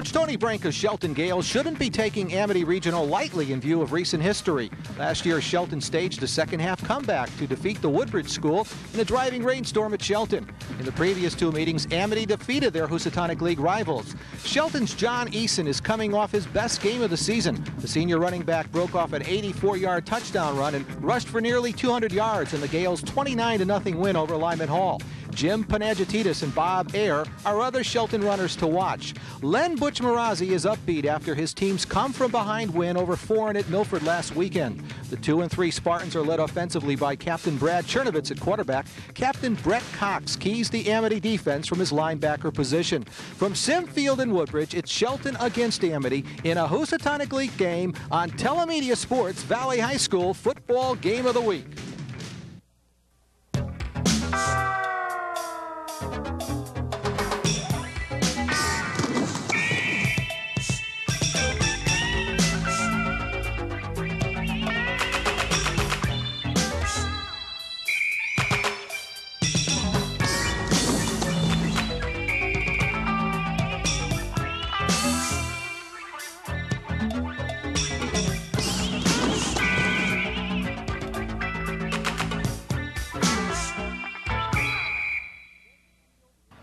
Coach Tony Branca's Shelton Gales shouldn't be taking Amity Regional lightly in view of recent history. Last year, Shelton staged a second-half comeback to defeat the Woodbridge School in a driving rainstorm at Shelton. In the previous two meetings, Amity defeated their Housatonic League rivals. Shelton's John Eason is coming off his best game of the season. The senior running back broke off an 84-yard touchdown run and rushed for nearly 200 yards in the Gales' 29-0 win over Lyman Hall. Jim Panagiotis and Bob Ayer are other Shelton runners to watch. Len Butch Marazzi is upbeat after his team's come-from-behind win over Foreign at Milford last weekend. The 2 and 3 Spartans are led offensively by Captain Brad Chernovitz at quarterback. Captain Brett Cox keys the Amity defense from his linebacker position. From Simfield in Woodbridge, it's Shelton against Amity in a Housatonic League game on Telemedia Sports Valley High School Football Game of the Week.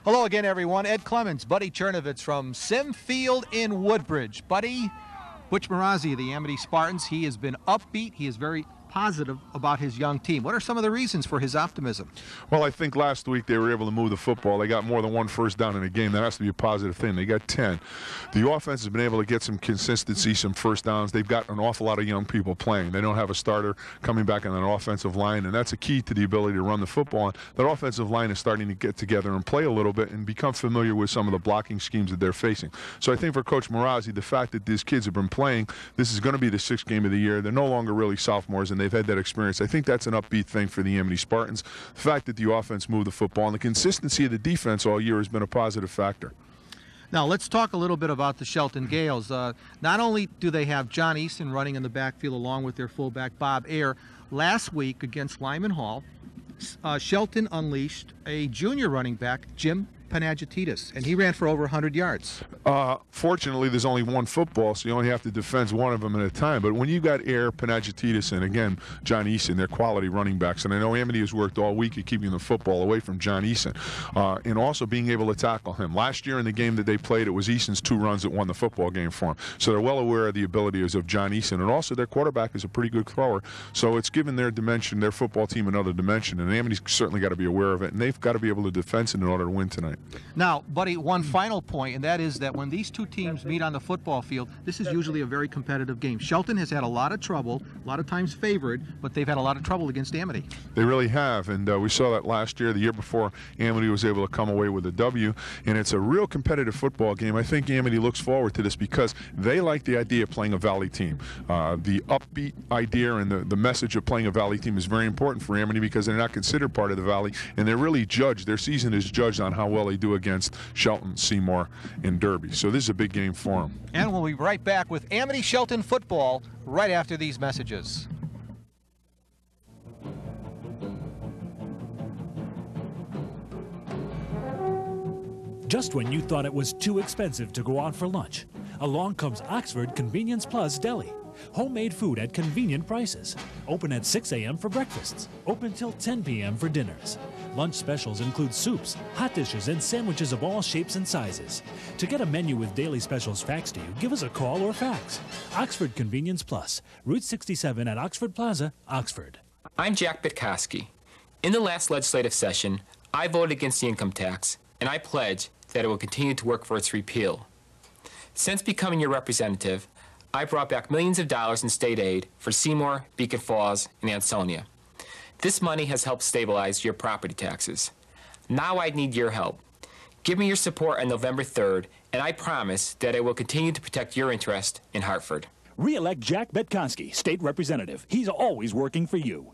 Hello again, everyone. Ed Clemens, Buddy Chernovitz from Simfield in Woodbridge. Buddy, Butch Marazzi of the Amity Spartans, he has been upbeat. He is very positive about his young team. What are some of the reasons for his optimism? Well, I think last week they were able to move the football. They got more than one first down in a game. That has to be a positive thing. They got 10. The offense has been able to get some consistency, some first downs. They've got an awful lot of young people playing. They don't have a starter coming back on an offensive line, and that's a key to the ability to run the football. And that offensive line is starting to get together and play a little bit and become familiar with some of the blocking schemes that they're facing. So I think for Coach Marazzi, the fact that these kids have been playing, this is going to be the 6th game of the year. They're no longer really sophomores, and they've had that experience. I think that's an upbeat thing for the Amity Spartans. The fact that the offense moved the football and the consistency of the defense all year has been a positive factor. Now, let's talk a little bit about the Shelton Gales. Not only do they have John Easton running in the backfield along with their fullback Bob Ayer, last week against Lyman Hall, Shelton unleashed a junior running back, Jim Panagiotis, and he ran for over 100 yards. Fortunately, there's only one football, so you only have to defend one of them at a time. But when you got Ayer, Panagiotis, and again, John Eason, they're quality running backs. And I know Amity has worked all week at keeping the football away from John Eason and also being able to tackle him. Last year in the game that they played, it was Eason's 2 runs that won the football game for him. So they're well aware of the abilities of John Eason. And also their quarterback is a pretty good thrower. So it's given their dimension, their football team, another dimension. And Amity's certainly got to be aware of it. And they've got to be able to defend it in order to win tonight. Now, Buddy, one final point, and that is that when these two teams meet on the football field, this is usually a very competitive game. Shelton has had a lot of trouble, a lot of times favored, but they've had a lot of trouble against Amity. They really have, and we saw that last year. The year before, Amity was able to come away with a W, and it's a real competitive football game. I think Amity looks forward to this because they like the idea of playing a Valley team. The upbeat idea and the message of playing a Valley team is very important for Amity because they're not considered part of the Valley, and they're really judged. Their season is judged on how well they do against Shelton, Seymour, and Derby. So this is a big game for them. And we'll be right back with Amity Shelton football right after these messages. Just when you thought it was too expensive to go out for lunch, along comes Oxford Convenience Plus Deli. Homemade food at convenient prices. Open at 6 a.m. for breakfasts. Open till 10 p.m. for dinners. Lunch specials include soups, hot dishes, and sandwiches of all shapes and sizes. To get a menu with daily specials faxed to you, give us a call or fax. Oxford Convenience Plus, Route 67 at Oxford Plaza, Oxford. I'm Jack Bitkoski. In the last legislative session, I voted against the income tax, and I pledge that it will continue to work for its repeal. Since becoming your representative, I brought back millions of dollars in state aid for Seymour, Beacon Falls, and Ansonia. This money has helped stabilize your property taxes. Now I need your help. Give me your support on November 3rd, and I promise that I will continue to protect your interest in Hartford. Re-elect Jack Betkonski, state representative. He's always working for you.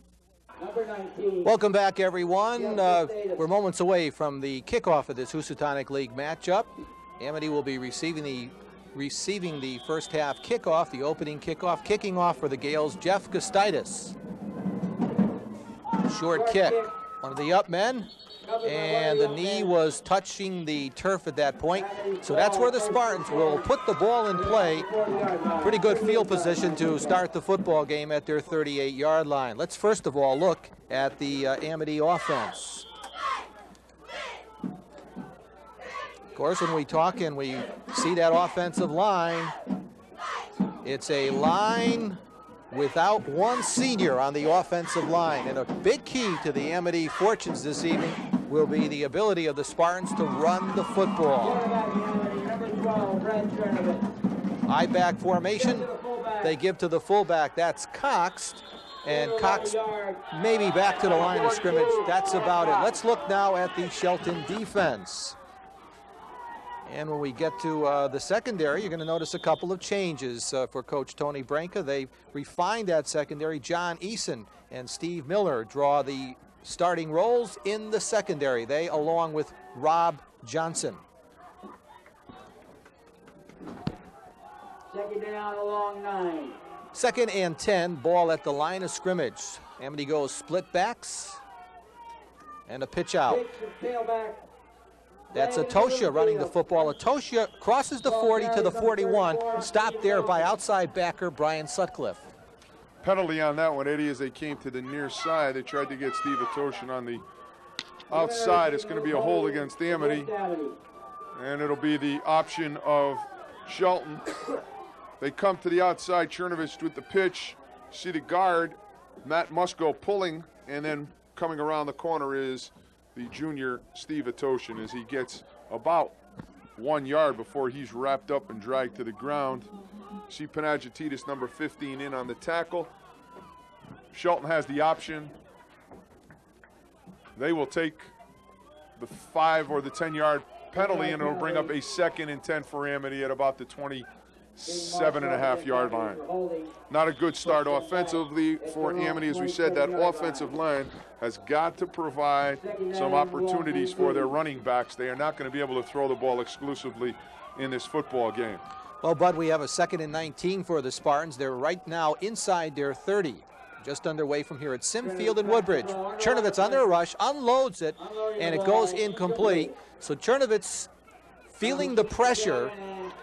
Welcome back, everyone. We're moments away from the kickoff of this Housatonic League matchup. Amity will be receiving the first half kickoff, the opening kickoff. Kicking off for the Gales, Jeff Gustitis. Short kick. One of the up men, and the knee was touching the turf at that point. So that's where the Spartans will put the ball in play. Pretty good field position to start the football game at their 38-yard line. Let's first of all look at the Amity offense. Of course, when we talk and we see that offensive line, it's a line without one senior on the offensive line. And a big key to the Amity fortunes this evening will be the ability of the Spartans to run the football. High back formation, they give to the fullback. That's Cox. And Cox maybe back to the line of scrimmage. That's about it. Let's look now at the Shelton defense. And when we get to the secondary, you're going to notice a couple of changes for Coach Tony Branca. They refined that secondary. John Eason and Steve Miller draw the starting roles in the secondary. They, along with Rob Johnson. Second down along 9. 2nd and 10, ball at the line of scrimmage. Amity goes split backs and a pitch out. That's Atosha running the football. Atosha crosses the 40 to the 41, stopped there by outside backer Brian Sutcliffe. Penalty on that one, Eddie, as they came to the near side. They tried to get Steve Atosha on the outside. It's going to be a hold against Amity, and it'll be the option of Shelton. They come to the outside, Chernovich with the pitch. See the guard, Matt Musco pulling, and then coming around the corner is the junior Steve Atosha as he gets about 1 yard before he's wrapped up and dragged to the ground. See Panagiotis, number 15, in on the tackle. Shelton has the option. They will take the 5 or the 10-yard penalty, and it'll bring up a 2nd and 10 for Amity at about the 27.5-yard line. Not a good start offensively for Amity. As we said, that offensive line has got to provide some opportunities for their running backs. They are not going to be able to throw the ball exclusively in this football game. Well, Bud, we have a 2nd and 19 for the Spartans. They're right now inside their 30. Just underway from here at Simfield and Woodbridge. Chernovitz under a rush, unloads it, and it goes incomplete. So Chernovitz feeling the pressure.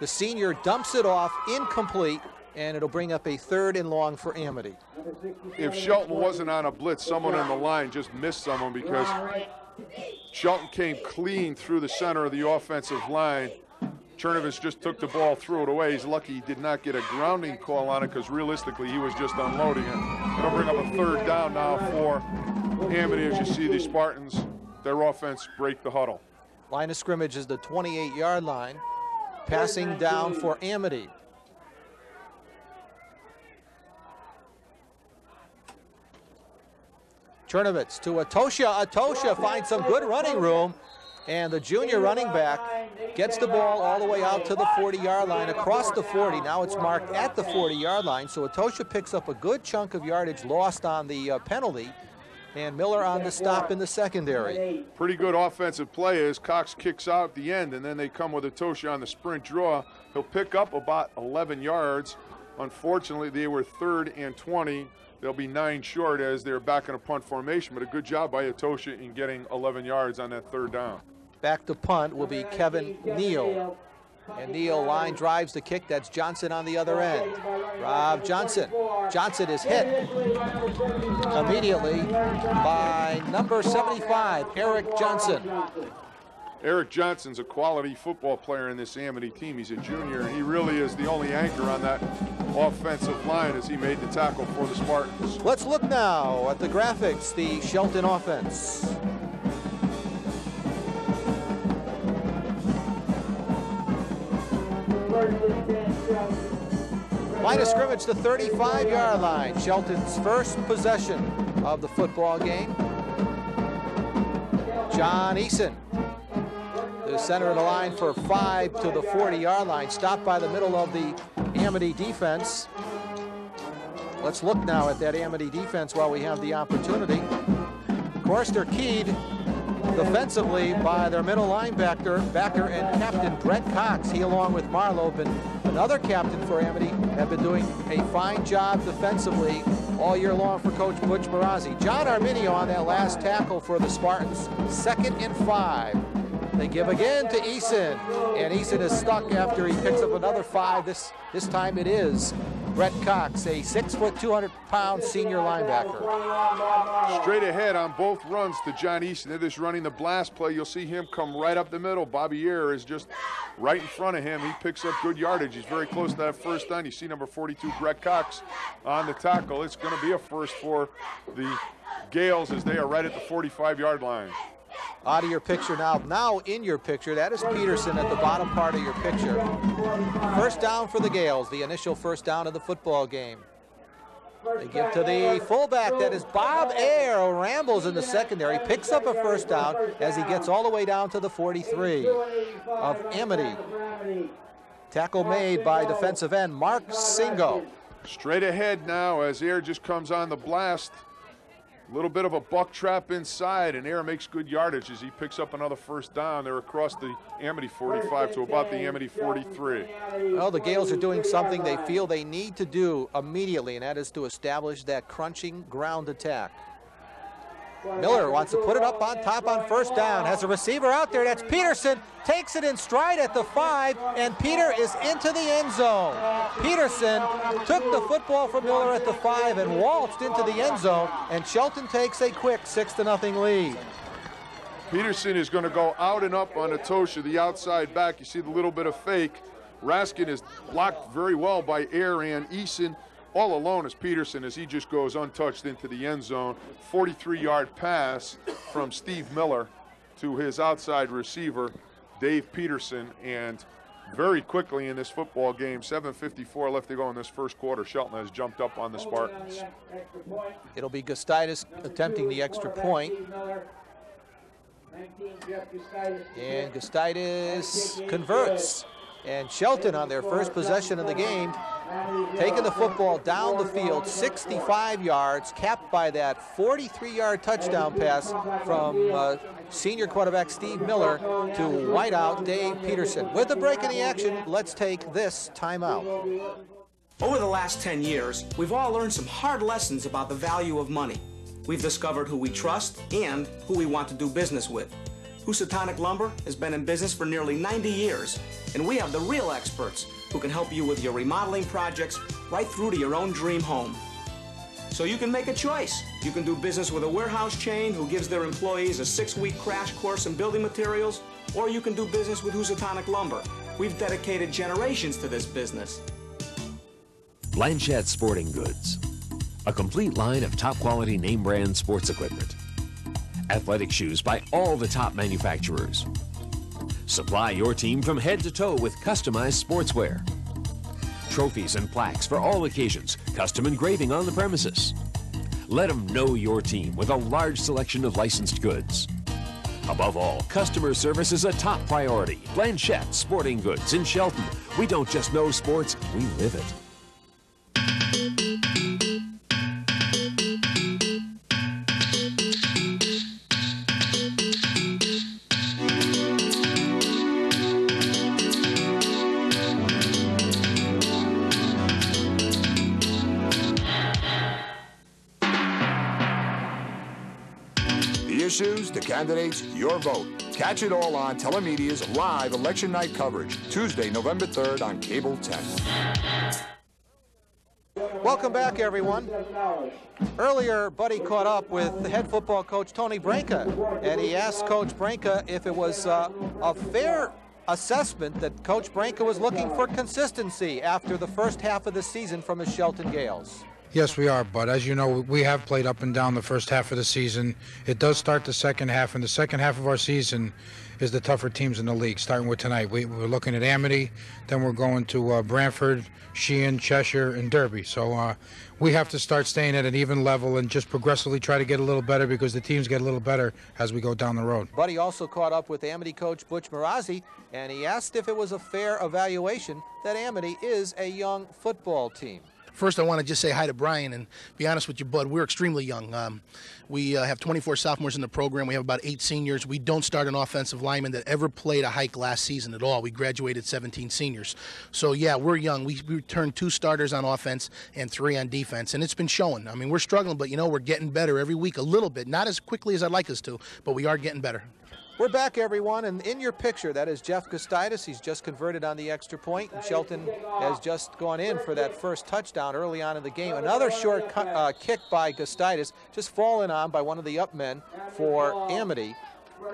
The senior dumps it off, incomplete, and it'll bring up a 3rd and long for Amity. If Shelton wasn't on a blitz, someone on the line just missed someone, because Shelton came clean through the center of the offensive line. Chernovich just took the ball, threw it away. He's lucky he did not get a grounding call on it, because realistically he was just unloading it. It'll bring up a 3rd down now for Amity as you see the Spartans, their offense, break the huddle. Line of scrimmage is the 28-yard line. Passing down for Amity. Chernovitz to Atosha. Atosha finds some good running room, and the junior running back gets the ball all the way out to the 40-yard line, across the 40. Now it's marked at the 40-yard line, so Atosha picks up a good chunk of yardage lost on the penalty, and Miller on the stop in the secondary. Pretty good offensive play as Cox kicks out at the end, and then they come with Atosha on the sprint draw. He'll pick up about 11 yards. Unfortunately, they were 3rd and 20. They'll be 9 short as they're back in a punt formation, but a good job by Atosha in getting 11 yards on that 3rd down. Back to punt will be Kevin Neal. And Neal line drives the kick. That's Johnson on the other end. Rob Johnson. Johnson is hit immediately by number 75, Eric Johnson. Eric Johnson's a quality football player in this Amity team. He's a junior, and he really is the only anchor on that offensive line as he made the tackle for the Spartans. Let's look now at the graphics, the Shelton offense. Line of scrimmage, the 35-yard line. Shelton's first possession of the football game. John Eason, the center of the line for 5 to the 40-yard line, stopped by the middle of the Amity defense. Let's look now at that Amity defense while we have the opportunity. Of course, they're keyed defensively by their middle linebacker and captain Brett Cox. He, along with Marlowe, another captain for Amity, have been doing a fine job defensively all year long for Coach Butch Marazzi. John Arminio on that last tackle for the Spartans. 2nd and 5. They give again to Eason, and Eason is stuck after he picks up another 5. This time it is Brett Cox, a 6 foot, 200-pound senior linebacker. Straight ahead on both runs to John Easton. They're just running the blast play. You'll see him come right up the middle. Bobby Ayer is just right in front of him. He picks up good yardage. He's very close to that first down. You see number 42, Brett Cox, on the tackle. It's going to be a first for the Gales as they are right at the 45-yard line. Out of your picture now. Now in your picture, that is Peterson at the bottom part of your picture. First down for the Gales, the initial first down of the football game. They give to the fullback, that is Bob Ayer, who rambles in the secondary, picks up a first down as he gets all the way down to the 43 of Amity. Tackle made by defensive end Mark Singo. Straight ahead now as Ayer just comes on the blast. A little bit of a buck trap inside, and Ayer makes good yardage as he picks up another first down. They're across the Amity 45 to about the Amity 43. Well, the Gales are doing something they feel they need to do immediately, and that is to establish that crunching ground attack. Miller wants to put it up on top on first down. Has a receiver out there. That's Peterson. Takes it in stride at the 5, and Peter is into the end zone. Peterson took the football from Miller at the 5 and waltzed into the end zone, and Shelton takes a quick 6-0 lead. Peterson is going to go out and up on Atosha, the outside back. You see the little bit of fake. Raskin is blocked very well by Ayer and Eason. All alone is Peterson as he just goes untouched into the end zone. 43-yard pass from Steve Miller to his outside receiver, Dave Peterson. And very quickly in this football game, 7:54 left to go in this first quarter, Shelton has jumped up on the Spartans. It'll be Gustitis attempting the extra point. And Gustitis converts. And Shelton on their first possession of the game, taking the football down the field 65 yards, capped by that 43-yard touchdown pass from senior quarterback Steve Miller to wideout Dave Peterson. With the break in the action, let's take this timeout. Over the last 10 years, we've all learned some hard lessons about the value of money. We've discovered who we trust and who we want to do business with. Housatonic Lumber has been in business for nearly 90 years, and we have the real experts who can help you with your remodeling projects right through to your own dream home. So you can make a choice. You can do business with a warehouse chain who gives their employees a 6-week crash course in building materials, or you can do business with Housatonic Lumber. We've dedicated generations to this business. Blanchette Sporting Goods, a complete line of top-quality name-brand sports equipment. Athletic shoes by all the top manufacturers. Supply your team from head to toe with customized sportswear. Trophies and plaques for all occasions, custom engraving on the premises. Let them know your team with a large selection of licensed goods. Above all, customer service is a top priority. Blanchette Sporting Goods in Shelton. We don't just know sports, we live it. Issues, the candidates, your vote. Catch it all on Telemedia's live election night coverage, Tuesday, November 3rd on Cable 10. Welcome back, everyone. Earlier, Buddy caught up with the head football coach, Tony Branca, and he asked Coach Branca if it was a fair assessment that Coach Branca was looking for consistency after the first half of the season from his Shelton Gales. Yes, we are, but as you know, we have played up and down the first half of the season. It does start the second half, and the second half of our season is the tougher teams in the league, starting with tonight. We're looking at Amity, then we're going to Brantford, Sheehan, Cheshire, and Derby. So we have to start staying at an even level and just progressively try to get a little better because the teams get a little better as we go down the road. Buddy also caught up with Amity coach Butch Marazzi, and he asked if it was a fair evaluation that Amity is a young football team. First, I want to just say hi to Brian and be honest with you, bud. We're extremely young. We have 24 sophomores in the program. We have about 8 seniors. We don't start an offensive lineman that ever played a hike last season at all. We graduated 17 seniors. So, yeah, we're young. We turned 2 starters on offense and 3 on defense, and it's been showing. I mean, we're struggling, but, you know, we're getting better every week a little bit. Not as quickly as I'd like us to, but we are getting better. We're back, everyone, and in your picture, that is Jeff Gustitis. He's just converted on the extra point, and Shelton has just gone in for that first touchdown early on in the game. Another short kick by Gustitis, just fallen on by one of the up men for Amity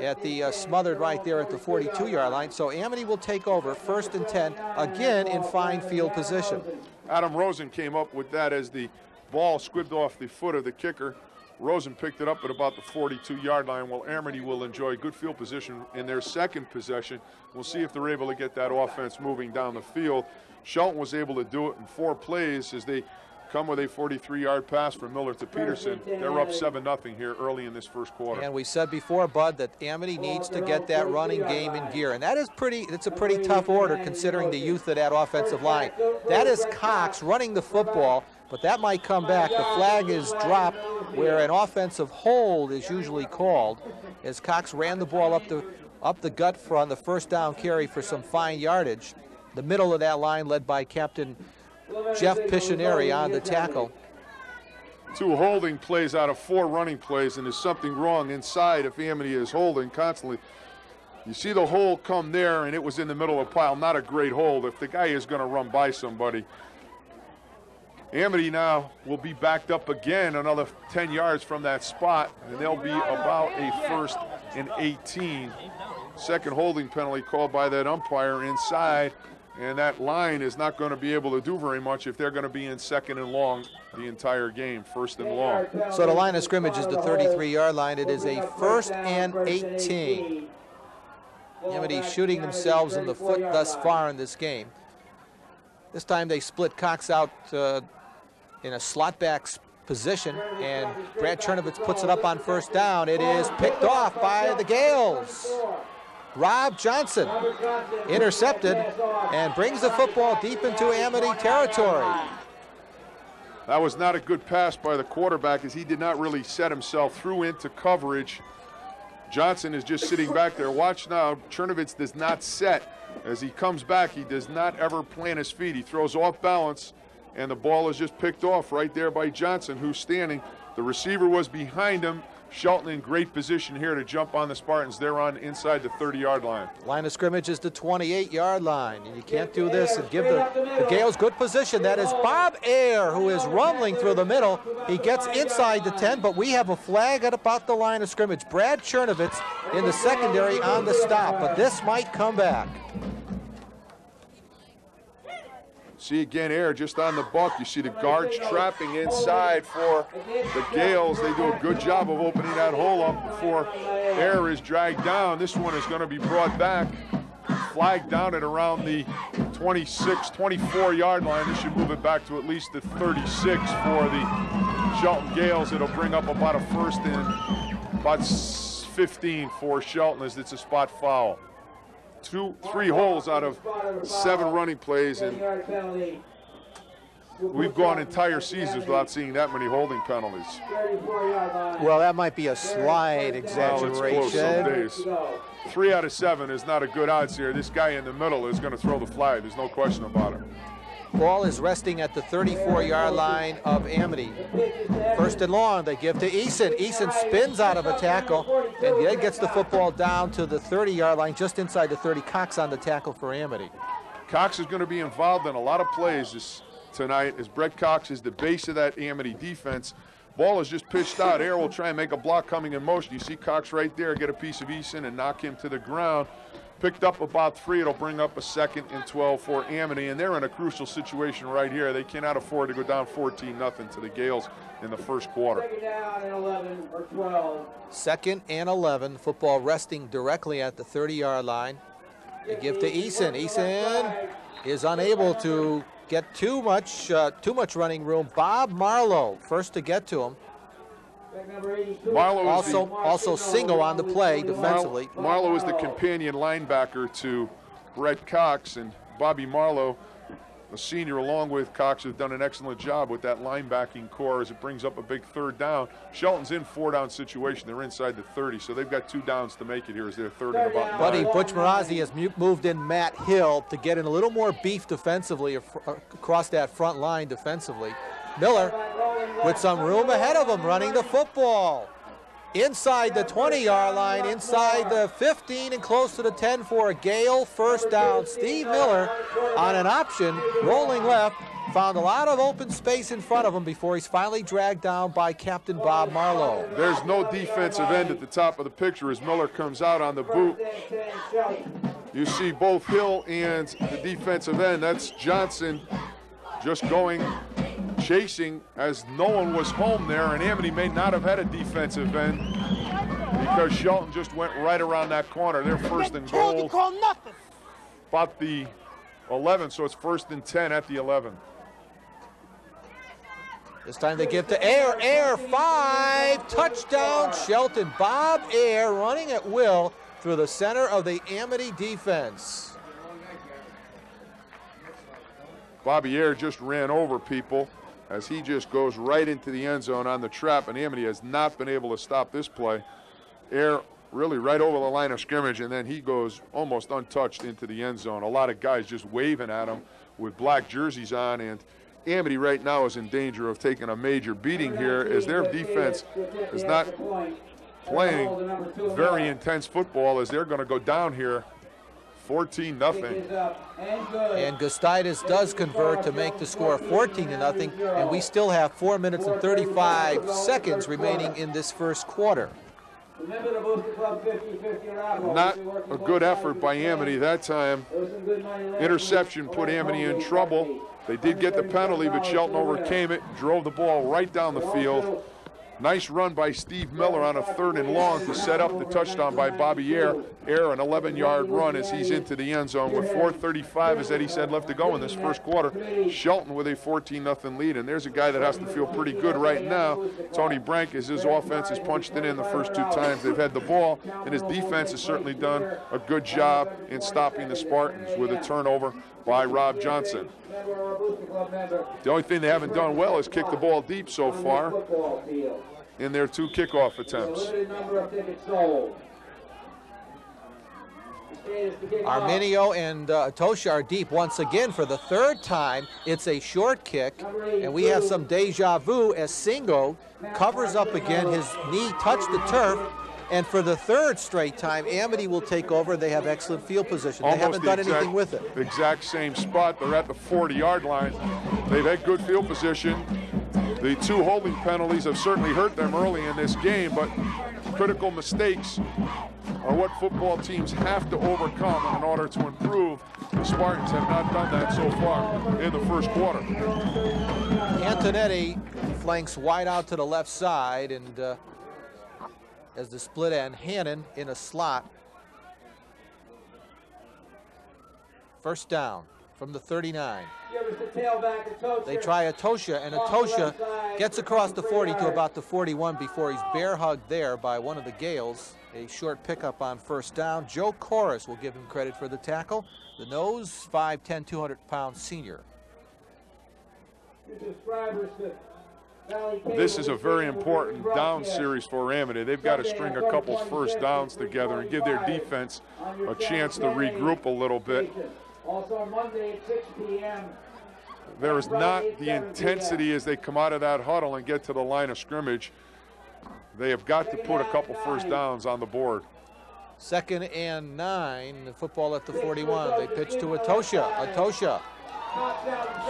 at the smothered right there at the 42-yard line. So Amity will take over, 1st and 10, again in fine field position. Adam Rosen came up with that as the ball squibbed off the foot of the kicker. Rosen picked it up at about the 42-yard line, while Amity will enjoy good field position in their second possession. We'll see if they're able to get that offense moving down the field. Shelton was able to do it in 4 plays as they come with a 43-yard pass from Miller to Peterson. They're up 7-0 here early in this first quarter. And we said before, Bud, that Amity needs to get that running game in gear. And that is it's a pretty tough order considering the youth of that offensive line. That is Cox running the football, but that might come back. The flag is dropped where an offensive hold is usually called, as Cox ran the ball up the gut for on the first down carry for some fine yardage. The middle of that line led by Captain Jeff Pictionary on the tackle. 2 holding plays out of 4 running plays, and there's something wrong inside if Amity is holding constantly. You see the hold come there, and it was in the middle of a pile. Not a great hold if the guy is going to run by somebody. Amity now will be backed up again another 10 yards from that spot, and they'll be about a 1st and 18. Second holding penalty called by that umpire inside, and that line is not going to be able to do very much if they're going to be in 2nd and long the entire game, 1st and long. So the line of scrimmage is the 33-yard line. It is a 1st and 18. Amity shooting themselves in the foot thus far in this game. This time they split Cox out in a slot back position, and Brad Chernovitz puts it up on 1st down. It is picked off by the Gales. Rob Johnson intercepted and brings the football deep into Amity territory. That was not a good pass by the quarterback, as he did not really set himself through into coverage. Johnson is just sitting back there. Watch now, Chernovitz does not set. As he comes back, he does not ever plant his feet. He throws off balance, and the ball is just picked off right there by Johnson, who's standing. The receiver was behind him. Shelton in great position here to jump on the Spartans. They're on inside the 30-yard line. Line of scrimmage is the 28-yard line, and you can't do this and give the Gales good position. That is Bob Ayer, who is rumbling through the middle. He gets inside the 10, but we have a flag at about the line of scrimmage. Brad Chernovitz in the secondary on the stop, but this might come back. See again, Ayer just on the buck. You see the guards trapping inside for the Gales. They do a good job of opening that hole up before Ayer is dragged down. This one is going to be brought back, flagged down at around the 26, 24-yard line. This should move it back to at least the 36 for the Shelton Gales. It'll bring up about a 1st and about 15 for Shelton, as it's a spot foul. 3 holes out of 7 running plays, and we've gone entire seasons without seeing that many holding penalties. Well, that might be a slight exaggeration. Well, it's close some days. 3 out of 7 is not a good odds here. This guy in the middle is going to throw the flag. There's no question about it. Ball is resting at the 34-yard line of Amity. 1st and long, they give to Eason. Eason spins out of a tackle and then gets the football down to the 30-yard line, just inside the 30. Cox on the tackle for Amity. Cox is going to be involved in a lot of plays tonight, as Brett Cox is the base of that Amity defense. Ball is just pitched out. Ayer will try and make a block coming in motion. You see Cox right there get a piece of Eason and knock him to the ground. Picked up about 3. It'll bring up a 2nd and 12 for Amity, and they're in a crucial situation right here. They cannot afford to go down 14-0 to the Gales in the first quarter. 2nd and 11. Football resting directly at the 30-yard line. They give to Eason. Eason is unable to get too much running room. Bob Marlowe first to get to him. Marlowe also single on the play defensively. Marlowe is the companion linebacker to Brett Cox, and Bobby Marlowe the senior, along with Cox, have done an excellent job with that linebacking core as it brings up a big third down. Shelton's in 4-down situation. They're inside the 30, so they've got 2 downs to make it here as they're third and about 9. Buddy, Butch Marazzi has moved in Matt Hill to get in a little more beef defensively across that front line defensively. Miller with some room ahead of him running the football. Inside the 20-yard line, inside the 15 and close to the 10 for a Gale first down. Steve Miller on an option, rolling left, found a lot of open space in front of him before he's finally dragged down by Captain Bob Marlowe. There's no defensive end at the top of the picture as Miller comes out on the boot. You see both Hill and the defensive end, that's Johnson, just going chasing as no one was home there, and Amity may not have had a defensive end because Shelton just went right around that corner. They're first and goal about the 11, so it's 1st and 10 at the 11. This time they give to Air 5, touchdown Shelton. Bob Air running at will through the center of the Amity defense. Bobby Air just ran over people as he just goes right into the end zone on the trap, and Amity has not been able to stop this play. Air really right over the line of scrimmage, and then he goes almost untouched into the end zone. A lot of guys just waving at him with black jerseys on, and Amity right now is in danger of taking a major beating here as their defense is not playing very intense football as they're going to go down here 14-0. And Gustitis does convert to make the score 14-0, and we still have 4 minutes and 35 seconds remaining in this first quarter. Not a good effort by Amity that time. Interception put Amity in trouble. They did get the penalty, but Shelton overcame it, drove the ball right down the field. Nice run by Steve Miller on a 3rd and long to set up the touchdown by Bobby Air. Air, an 11-yard run as he's into the end zone with 4:35, as Eddie said, left to go in this first quarter. Shelton with a 14-0 lead, and there's a guy that has to feel pretty good right now. Tony Brank, as his offense has punched it in the first 2 times they've had the ball, and his defense has certainly done a good job in stopping the Spartans with a turnover by Rob Johnson. The only thing they haven't done well is kick the ball deep so far in their 2 kickoff attempts. Arminio and Atosha are deep once again for the 3rd time. It's a short kick, and we have some deja vu as Singo covers up again. His knee touched the turf, and for the 3rd straight time, Amity will take over. They have excellent field position. They haven't done anything with it. The exact same spot. They're at the 40-yard line. They've had good field position. The 2 holding penalties have certainly hurt them early in this game, but critical mistakes are what football teams have to overcome in order to improve. The Spartans have not done that so far in the first quarter. Antonetti flanks wide out to the left side, and as the split end, Hannon in a slot. First down from the 39. They try Atosha, and Atosha gets across the 40 to about the 41 before he's bear hugged there by one of the Gales. A short pickup on first down. Joe Corris will give him credit for the tackle. The nose, 5'10", 200-pound senior. This is a very important down series for Amity. They've got to string a couple first downs together and give their defense a chance to regroup a little bit. Also Monday at 6 p.m. There is not the intensity as they come out of that huddle and get to the line of scrimmage. They have got to put a couple first downs on the board. 2nd and 9, the football at the 41. They pitch to Atosha. Atosha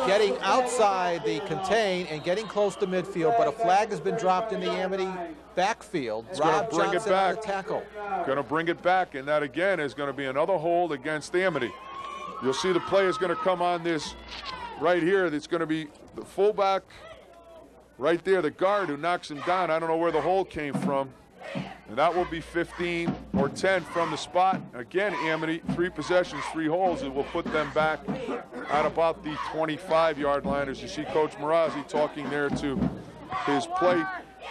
getting outside the contain and getting close to midfield, but a flag has been dropped in the Amity backfield. Rob Johnson on the tackle. Going to bring it back, and that again is going to be another hold against Amity. You'll see the play is going to come on this right here. It's going to be the fullback right there, the guard who knocks him down. I don't know where the hold came from. And that will be 15 or 10 from the spot. Again, Amity, 3 possessions, 3 holes. It will put them back at about the 25-yard line. As you see Coach Marazzi talking there to his plate.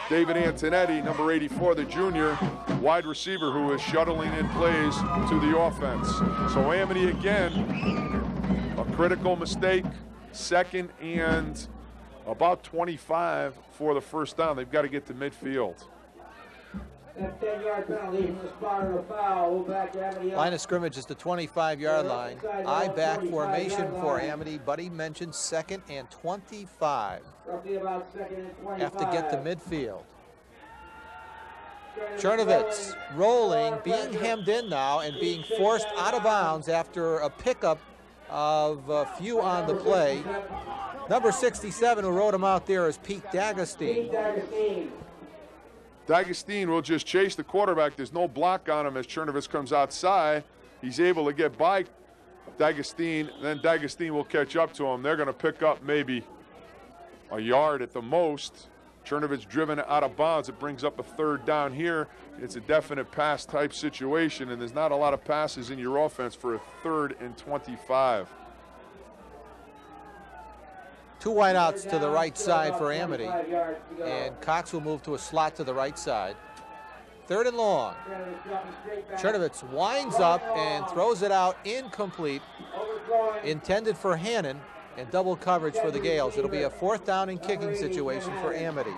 David Antonetti, number 84, the junior wide receiver who is shuttling in plays to the offense. So Amity again, a critical mistake 2nd and about 25 for the first down. They've got to get to midfield. 10-yard penalty from the spotter, a foul. Back Amity. Line of scrimmage is the 25-yard line. I-back formation for Amity. Buddy mentioned 2nd and 25. Roughly about 2nd and 25. Have to get to midfield. Chernovitz rolling, being hemmed in now and being forced out of bounds after a pickup of a few on the play. Number 67 who rode him out there is Pete D'Agostine. D'Agostine will just chase the quarterback. There's no block on him as Chernovitz comes outside. He's able to get by D'Agostine, then D'Agostine will catch up to him. They're going to pick up maybe a yard at the most. Chernovitz driven out of bounds. It brings up a 3rd down here. It's a definite pass type situation, and there's not a lot of passes in your offense for a 3rd and 25. 2 wideouts to the right side for Amity, and Cox will move to a slot to the right side. 3rd and long. Chernovitz winds up and throws it out incomplete, intended for Hannon, and double coverage for the Gales. It'll be a 4th down and kicking situation for Amity.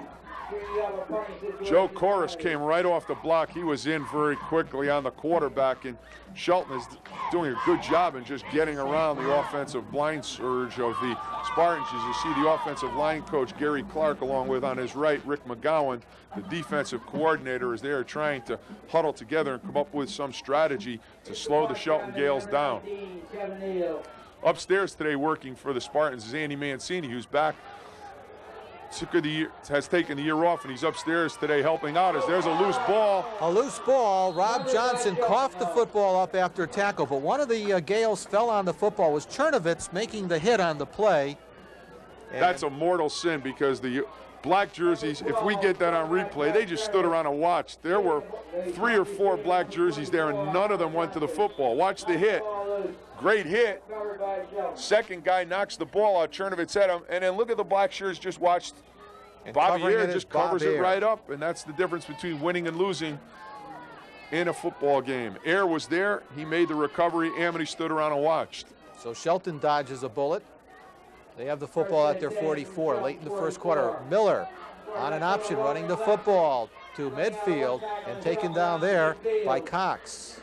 Joe Corris came right off the block. He was in very quickly on the quarterback, and Shelton is doing a good job in just getting around the offensive line surge of the Spartans. As you see the offensive line coach, Gary Clark, along with on his right, Rick McGowan, the defensive coordinator, is there trying to huddle together and come up with some strategy to slow the Shelton Gales down. Upstairs today working for the Spartans is Andy Mancini, who's back. Has taken the year off, and he's upstairs today helping out as there's a loose ball. A loose ball. Rob Johnson coughed the football up after a tackle, but one of the Gales fell on the football. Was Chernovitz making the hit on the play. And that's a mortal sin because the black jerseys, if we get that on replay, they just stood around and watched. There were 3 or 4 black jerseys there, and none of them went to the football. Watch the hit. Great hit. Second guy knocks the ball out. Chernovitz hit him. And then look at the black shirts just watched. Bobby Ayer just covers it right up. And that's the difference between winning and losing in a football game. Ayer was there. He made the recovery. Amity stood around and watched. So Shelton dodges a bullet. They have the football at their 44 late in the first quarter. Miller on an option running the football to midfield and taken down there by Cox.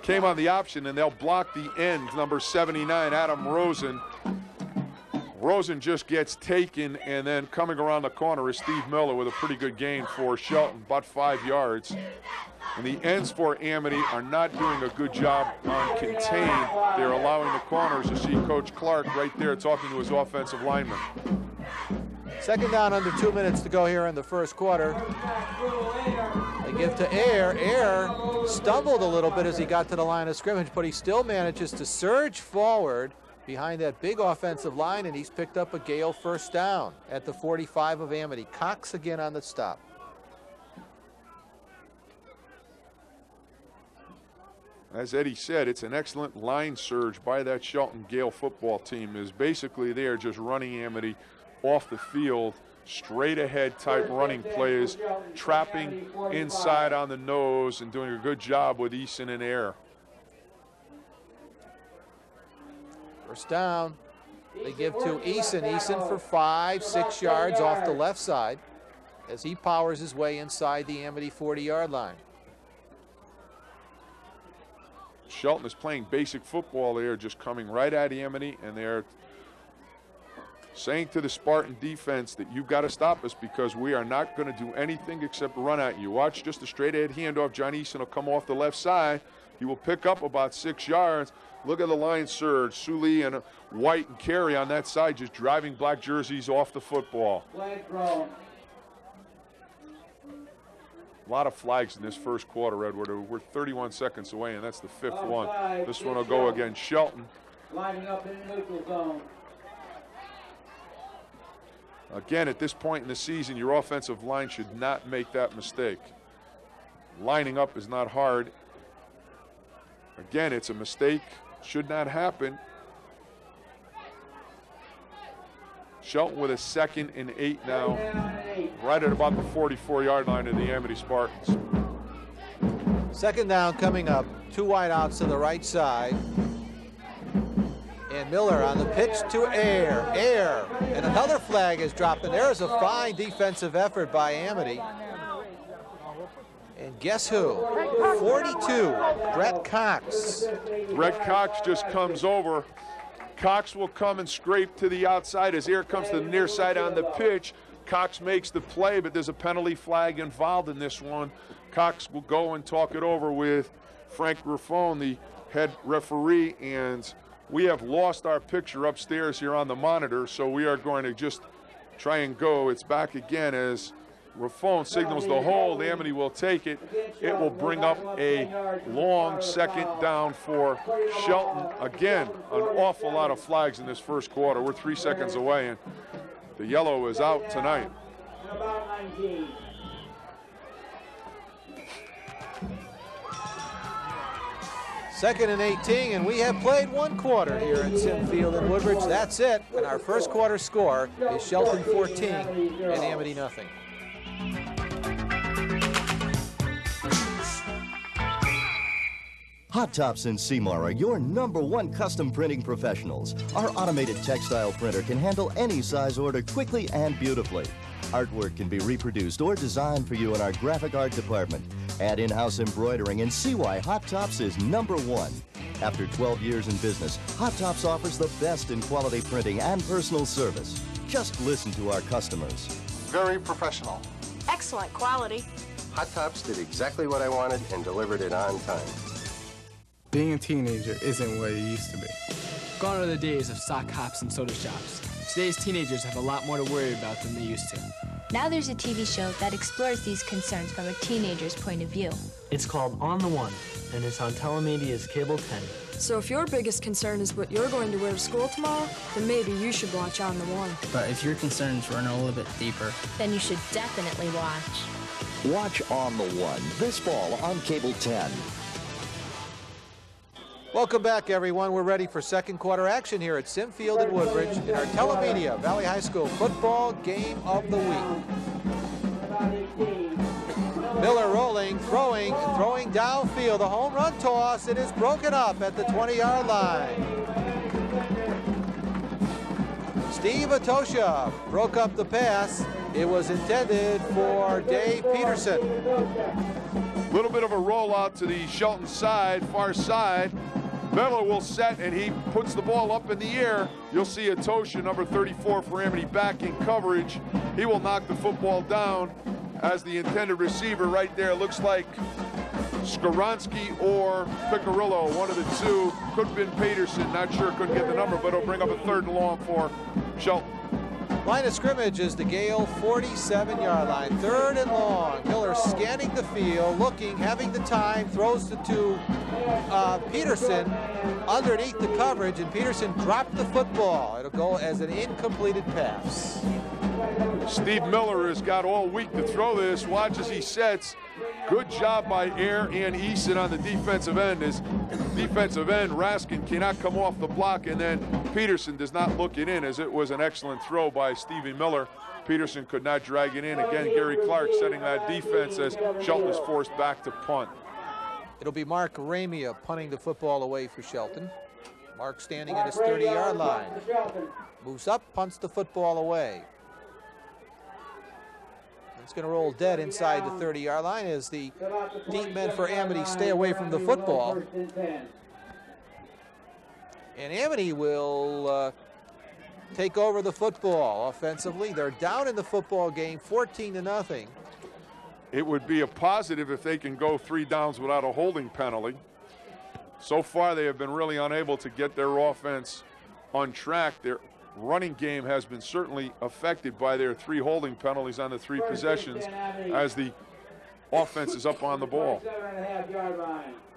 Came on the option, and they'll block the end, number 79, Adam Rosen. Rosen just gets taken, and then coming around the corner is Steve Miller with a pretty good gain for Shelton, about 5 yards. And the ends for Amity are not doing a good job on contain. They're allowing the corners. You see Coach Clark right there talking to his offensive lineman. 2nd down, under 2 minutes to go here in the first quarter. They give to Ayer. Ayer stumbled a little bit as he got to the line of scrimmage, but he still manages to surge forward behind that big offensive line, and he's picked up a Gale 1st down at the 45 of Amity. Cox again on the stop. As Eddie said, it's an excellent line surge by that Shelton Gale football team. Is basically they're just running Amity off the field, straight ahead type running plays, trapping inside on the nose and doing a good job with Eason and Ayer. 1st down. They give to Eason. Eason for 5-6 yards off the left side as he powers his way inside the Amity 40-yard line. Shelton is playing basic football there, just coming right at Amity, and they're saying to the Spartan defense that you've got to stop us because we are not going to do anything except run at you. Watch just a straight ahead handoff. John Eason will come off the left side. He will pick up about 6 yards. Look at the line surge. Sully and White and Carey on that side just driving black jerseys off the football. A lot of flags in this first quarter, Edward. We're 31 seconds away, and that's the 5th one. This one will go against Shelton. Lining up in the neutral zone. Again, at this point in the season, your offensive line should not make that mistake. Lining up is not hard. Again, it's a mistake. Should not happen. Shelton with a 2nd and 8 now, right at about the 44-yard line of the Amity Spartans. 2nd down coming up. 2 wideouts to the right side. And Miller on the pitch to Air. And another flag is dropped. And there's a fine defensive effort by Amity. And guess who? 42, Brett Cox. Brett Cox just comes over. Cox will come and scrape to the outside as Air comes to the near side on the pitch. Cox makes the play, but there's a penalty flag involved in this one. Cox will go and talk it over with Frank Raffone, the head referee, and we have lost our picture upstairs here on the monitor, so we are going to just try and go. It's back again as Raffone signals the hold. Amity will take it. It will bring up a long second down for Shelton. Again, an awful lot of flags in this first quarter. We're 3 seconds away, and the yellow is out tonight. Second and 18, and we have played 1 quarter here at Sim Field in Woodbridge. That's it, and our first quarter score is Shelton 14 and Amity nothing. Hot Tops and Seymour are your #1 custom printing professionals. Our automated textile printer can handle any size order quickly and beautifully. Artwork can be reproduced or designed for you in our graphic art department. Add in-house embroidering and see why Hot Tops is #1. After 12 years in business, Hot Tops offers the best in quality printing and personal service. Just listen to our customers. Very professional. Excellent quality. Hot Tops did exactly what I wanted and delivered it on time. Being a teenager isn't what it used to be. Gone are the days of sock hops and soda shops. Today's teenagers have a lot more to worry about than they used to. Now there's a TV show that explores these concerns from a teenager's point of view. It's called On the One, and it's on Telemedia's Cable 10. So if your biggest concern is what you're going to wear to school tomorrow, then maybe you should watch On the One. But if your concerns run a little bit deeper, then you should definitely watch. Watch On the One this fall on Cable 10. Welcome back, everyone. We're ready for second quarter action here at Sim Field in Woodbridge in our Telemedia Valley High School football game of the week. Miller rolling, throwing downfield. The home run toss. It is broken up at the 20-yard line. Steve Atosha broke up the pass. It was intended for Dave Peterson. Little bit of a rollout to the Shelton side, far side. Miller will set, and he puts the ball up in the air. You'll see Atosha, number 34 for Amity, back in coverage. He will knock the football down as the intended receiver right there. Looks like Skoronsky or Picarillo, one of the two. Could have been Peterson, not sure, couldn't get the number, but it'll bring up a 3rd and long for Shelton. Line of scrimmage is the Gale 47-yard line, 3rd and long. Miller scanning the field, looking, having the time, throws it to Peterson underneath the coverage, and Peterson dropped the football. It'll go as an incompleted pass. Steve Miller has got all week to throw this. Watch as he sets. Good job by Air and Easton on the defensive end. His defensive end, Raskin, cannot come off the block, and then Peterson does not look it in, as it was an excellent throw by Stevie Miller. Peterson could not drag it in. Again, Gary Clark setting that defense as Shelton is forced back to punt. It'll be Mark Ramia punting the football away for Shelton. Mark standing at his 30-yard line. Moves up, punts the football away. It's going to roll dead inside the 30-yard line as the deep men for Amity stay away from the football. And Amity will take over the football offensively. They're down in the football game, 14-0. It would be a positive if they can go 3 downs without a holding penalty. So far, they have been really unable to get their offense on track. Their running game has been certainly affected by their 3 holding penalties on the 3 possessions as the offense is up on the ball.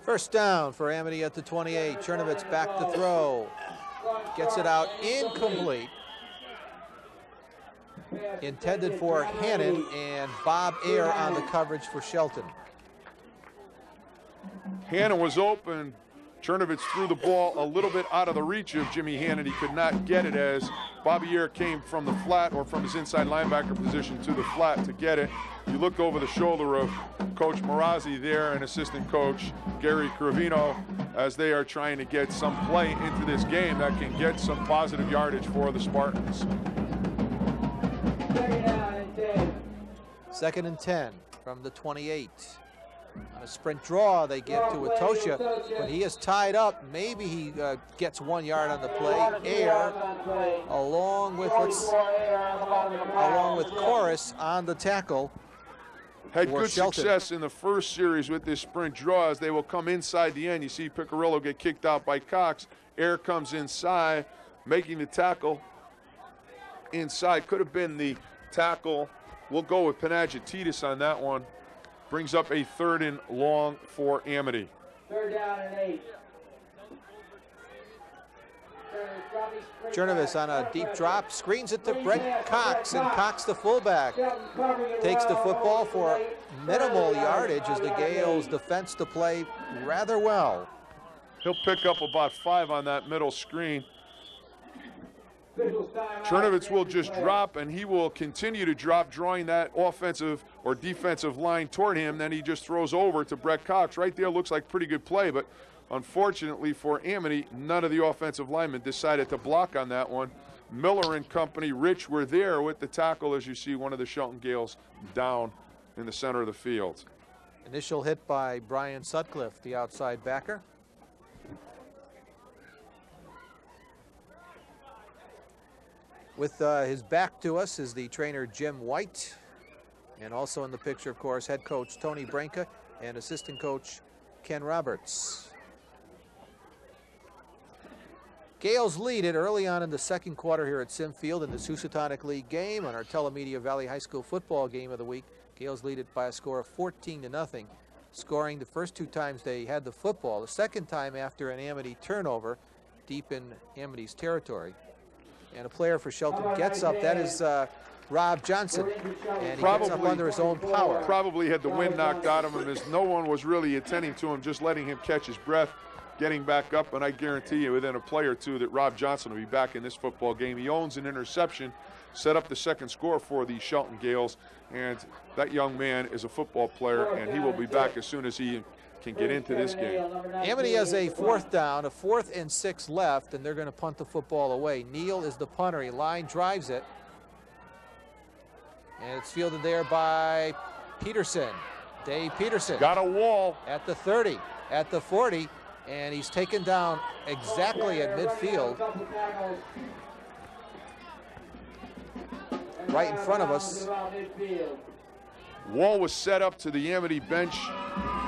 First down for Amity at the 28. Chernovitz back to throw. Gets it out incomplete. Intended for Hannon, and Bob Ayer on the coverage for Shelton. Hannon was open. Chernovitz threw the ball a little bit out of the reach of Jimmy Hannon. He could not get it as Bobby Ayer came from the flat or from his inside linebacker position to the flat to get it. You look over the shoulder of Coach Marazzi there and assistant coach Gary Cravino as they are trying to get some play into this game that can get some positive yardage for the Spartans. 2nd and 10 from the 28. On a sprint draw, they get to Atosha, but he is tied up. Maybe he gets 1 yard on the play. Ayer, along with Chorus on the tackle. Had good Shelton. success in the first series with this sprint draw as they will come inside the end. You see Piccirillo get kicked out by Cox. Ayer comes inside, making the tackle inside. Could have been the tackle. We'll go with Panagiotis on that one. Brings up a 3rd and long for Amity. 3rd down and 8. Chernovitz on a deep drop, screens it to Brett Cox, and Cox, the fullback, takes the football for minimal yardage as the Gales defense to play rather well. He'll pick up about 5 on that middle screen. Chernovitz will just drop, and he will continue to drop, drawing that offensive or defensive line toward him. Then he just throws over to Brett Cox. Right there looks like pretty good play, but unfortunately for Amity, none of the offensive linemen decided to block on that one. Miller and company, Rich, were there with the tackle, as you see one of the Shelton Gales down in the center of the field. Initial hit by Brian Sutcliffe, the outside backer. With his back to us is the trainer Jim White, and also in the picture, of course, head coach Tony Branca and assistant coach Ken Roberts. Gales lead it early on in the 2nd quarter here at Sim Field in this Housatonic League game. On our Telemedia Valley High School football game of the week, Gales lead it by a score of 14-0, scoring the first 2 times they had the football, the second time after an Amity turnover deep in Amity's territory. And a player for Shelton gets up. That is Rob Johnson, and he gets up under his own power. Probably had the wind knocked out of him as no one was really attending to him, just letting him catch his breath, getting back up. And I guarantee you within a play or two that Rob Johnson will be back in this football game. He owns an interception, set up the 2nd score for the Shelton Gales, and that young man is a football player, and he will be back as soon as he can get into this game. Amity has a 4th down, a 4th and 6 left, and they're going to punt the football away. Neal is the punter. He line drives it, and it's fielded there by Peterson. Dave Peterson. Got a wall. At the 30, at the 40, and he's taken down exactly at midfield. Right in front of us. Wall was set up to the Amity bench,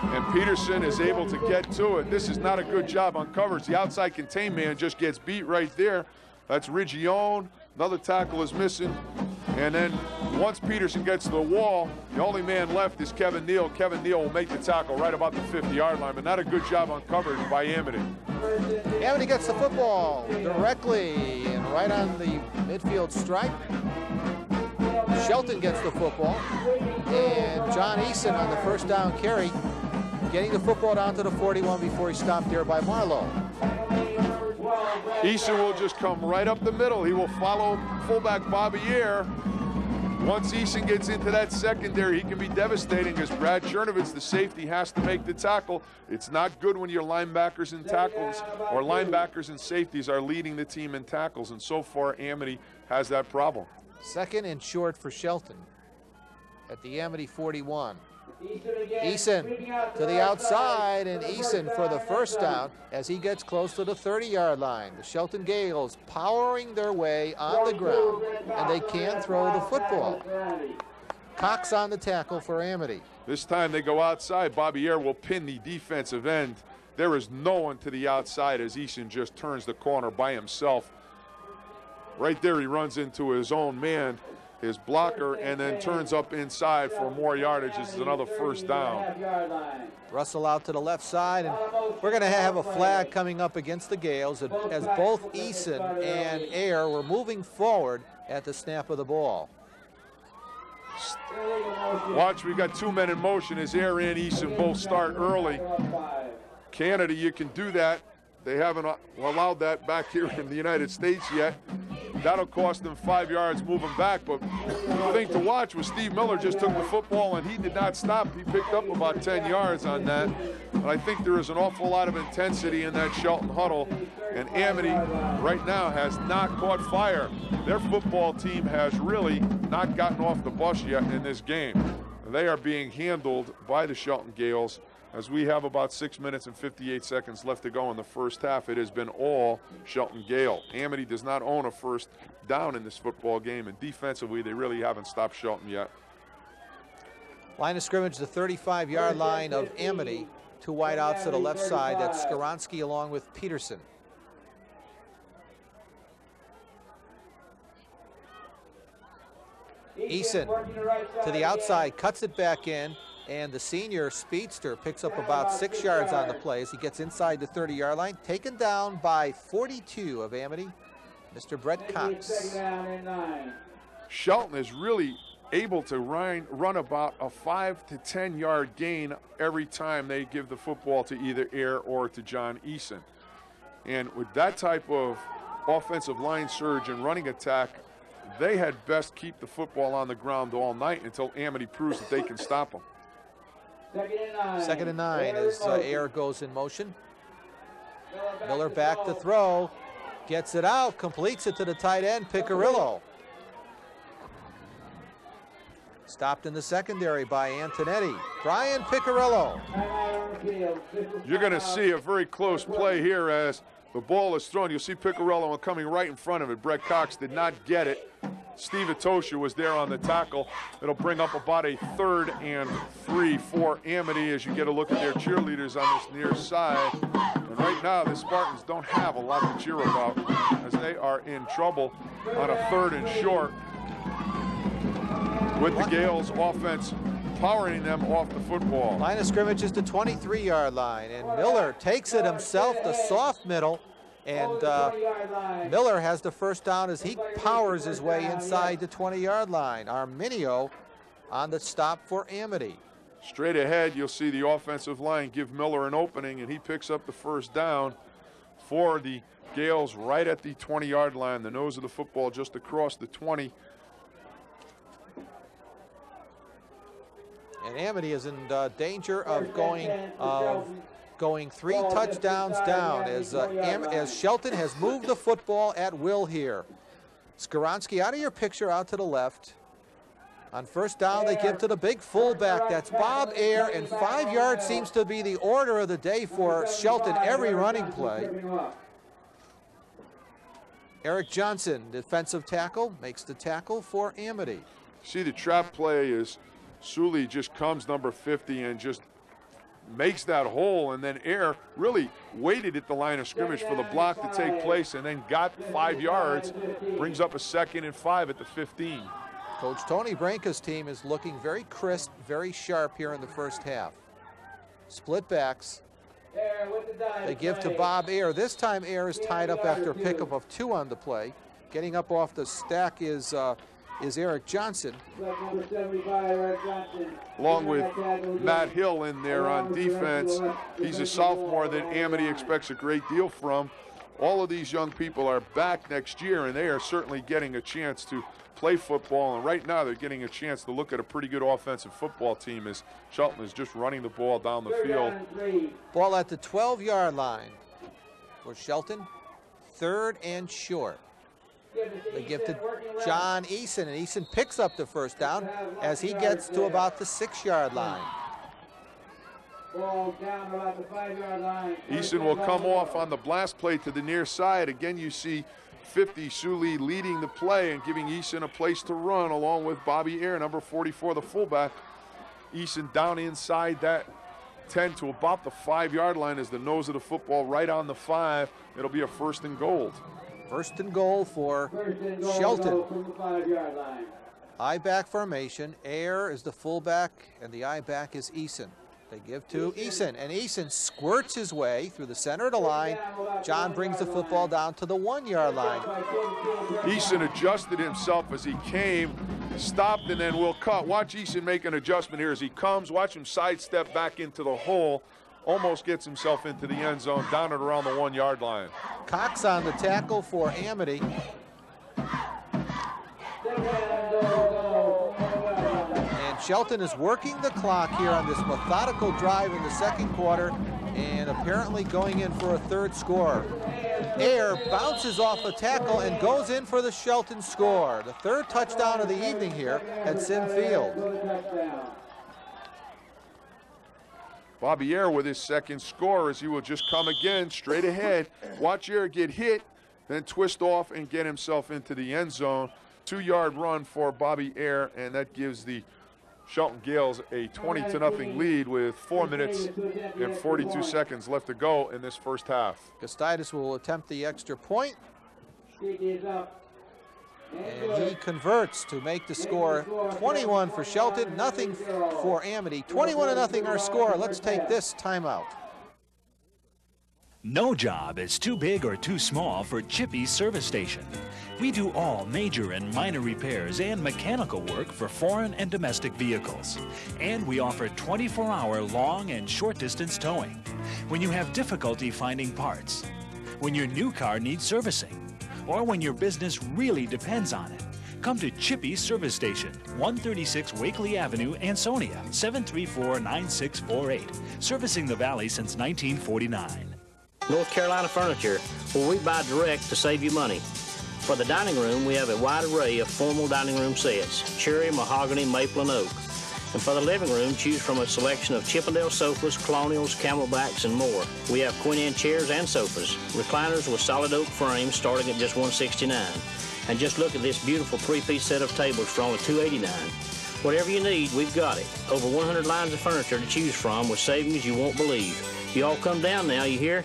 and Peterson is able to get to it. This is not a good job on coverage. The outside contained man just gets beat right there. That's Rigione. Another tackle is missing. And then once Peterson gets to the wall, the only man left is Kevin Neal. Kevin Neal will make the tackle right about the 50-yard line, but not a good job on coverage by Amity. Amity gets the football directly and right on the midfield stripe. Shelton gets the football, and John Eason on the 1st down carry, getting the football down to the 41 before he stopped there by Marlowe. Eason will just come right up the middle. He will follow fullback Bobby Ayer. Once Eason gets into that secondary, he can be devastating as Brad Chernovitz, the safety, has to make the tackle. It's not good when your linebackers and tackles, or linebackers and safeties, are leading the team in tackles, and so far Amity has that problem. 2nd and short for Shelton at the Amity 41. Eason to the outside, and Eason for the 1st down as he gets close to the 30-yard line. The Shelton Gales powering their way on the ground, and they can throw the football. Cox on the tackle for Amity. This time they go outside. Bobby Ayer will pin the defensive end. There is no one to the outside as Eason just turns the corner by himself. Right there he runs into his own man, his blocker, and then turns up inside for more yardage. This is another 1st down. Russell out to the left side, and we're going to have a flag coming up against the Gales as both Eason and Ayer were moving forward at the snap of the ball. Watch, we got 2 men in motion as Ayer and Eason both start early. Canada, you can do that. They haven't allowed that back here in the United States yet. That'll cost them 5 yards moving back. But the thing to watch was Steve Miller just took the football and he did not stop. He picked up about 10 yards on that. And I think there is an awful lot of intensity in that Shelton huddle. And Amity right now has not caught fire. Their football team has really not gotten off the bus yet in this game. They are being handled by the Shelton Gales. As we have about 6 minutes and 58 seconds left to go in the first half, it has been all Shelton Gale. Amity does not own a first down in this football game, and defensively, they really haven't stopped Shelton yet. Line of scrimmage, the 35-yard line of Amity. Two wideouts to the left side. That's Skaronski along with Peterson. Eason to the outside, cuts it back in. And the senior speedster picks up about 6 yards on the play as he gets inside the 30-yard line. Taken down by 42 of Amity, Mr. Brett Cox. Shelton is really able to run about a 5 to 10-yard gain every time they give the football to either Air or to John Eason. And with that type of offensive line surge and running attack, they had best keep the football on the ground all night until Amity proves that they can stop them. Second and 9 as Air goes in motion. Miller back to throw. Gets it out, completes it to the tight end, Piccirillo. Stopped in the secondary by Antonetti. Brian Piccirillo. You're going to see a very close play here as the ball is thrown. You'll see Piccirillo coming right in front of it. Brett Cox did not get it. Steve Atosha was there on the tackle. It'll bring up about a 3rd and 3 for Amity as you get a look at their cheerleaders on this near side. And right now, the Spartans don't have a lot to cheer about as they are in trouble on a 3rd and short with the Gales offense powering them off the football. Line of scrimmage is the 23-yard line, and Miller takes it himself, the soft middle. And Miller has the first down as he powers his way inside the 20-yard line. Arminio on the stop for Amity. Straight ahead, you'll see the offensive line give Miller an opening, and he picks up the first down for the Gales right at the 20-yard line. The nose of the football just across the 20. And Amity is in danger of going 3 touchdowns down as Shelton has moved the football at will here. Skaronski out of your picture out to the left. On first down, they give to the big fullback. That's Bob Ayer, and 5 yards seems to be the order of the day for Shelton every running play. Eric Johnson, defensive tackle, makes the tackle for Amity. See, the trap play is Sully just comes number 50 and just makes that hole, and then Air really waited at the line of scrimmage for the block to take place and then got 5 yards, brings up a 2nd and 5 at the 15. Coach Tony Branca's team is looking very crisp, very sharp here in the first half. Split backs. They give to Bob Ayer. This time Ayer is tied up after a pickup of 2 on the play. Getting up off the stack is Eric Johnson. Along with Matt Hill in there on defense. He's a sophomore that Amity expects a great deal from. All of these young people are back next year, and they are certainly getting a chance to play football. And right now they're getting a chance to look at a pretty good offensive football team as Shelton is just running the ball down the field. Ball at the 12-yard line for Shelton. 3rd and short. They give to John Eason, and Eason picks up the first down as he gets to about the 6-yard line. Ball down about the 5-yard line. Eason will come off on the blast play to the near side. Again, you see 50 Sully leading the play and giving Eason a place to run along with Bobby Ayer, number 44, the fullback. Eason down inside that 10 to about the 5-yard line as the nose of the football right on the 5. It'll be a 1st and goal. 1st and goal for Shelton. I-back formation. Ayer is the fullback, and the I-back is Eason. They give to Eason, and Eason squirts his way through the center of the line. John brings the football down to the 1-yard line. Eason adjusted himself as he came, stopped, and then will cut. Watch Eason make an adjustment here as he comes. Watch him sidestep back into the hole. almost gets himself into the end zone, down at around the 1-yard line. Cox on the tackle for Amity. And Shelton is working the clock here on this methodical drive in the second quarter, and apparently going in for a third score. Air bounces off a tackle and goes in for the Shelton score. The third touchdown of the evening here at Sim Field. Bobby Air with his second score, as he will just come again straight ahead. Watch Air get hit, then twist off and get himself into the end zone. 2-yard run for Bobby Air, and that gives the Shelton Gales a 20-0 lead with 4 minutes and 42 seconds left to go in this first half. Gustitis will attempt the extra point. And he converts to make the score 21 for Shelton, nothing for Amity. 21-0 our score. Let's take this timeout. No job is too big or too small for Chippy's Service Station. We do all major and minor repairs and mechanical work for foreign and domestic vehicles. And we offer 24-hour long and short-distance towing. When you have difficulty finding parts, when your new car needs servicing, or when your business really depends on it, come to Chippy's Service Station, 136 Wakely Avenue, Ansonia, 734-9648, servicing the Valley since 1949. North Carolina Furniture, where we buy direct to save you money. For the dining room, we have a wide array of formal dining room sets, cherry, mahogany, maple, and oak. And for the living room, choose from a selection of Chippendale sofas, colonials, camelbacks, and more. We have Queen Anne chairs and sofas, recliners with solid oak frames starting at just $169. And just look at this beautiful 3-piece set of tables for only $289. Whatever you need, we've got it. Over 100 lines of furniture to choose from with savings you won't believe. You all come down now, you hear?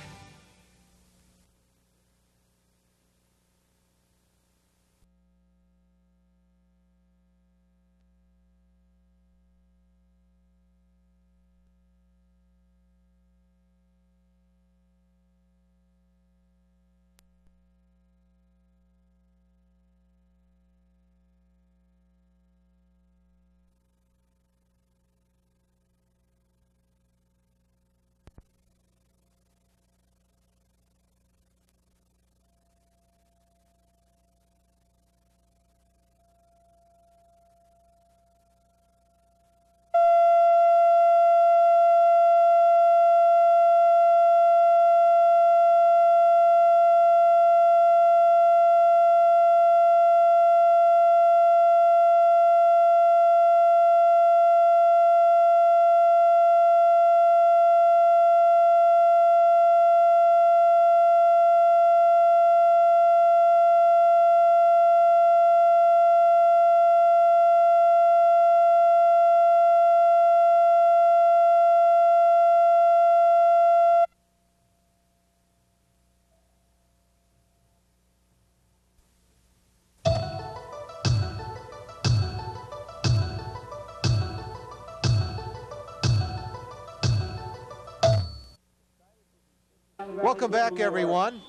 Welcome back, everyone.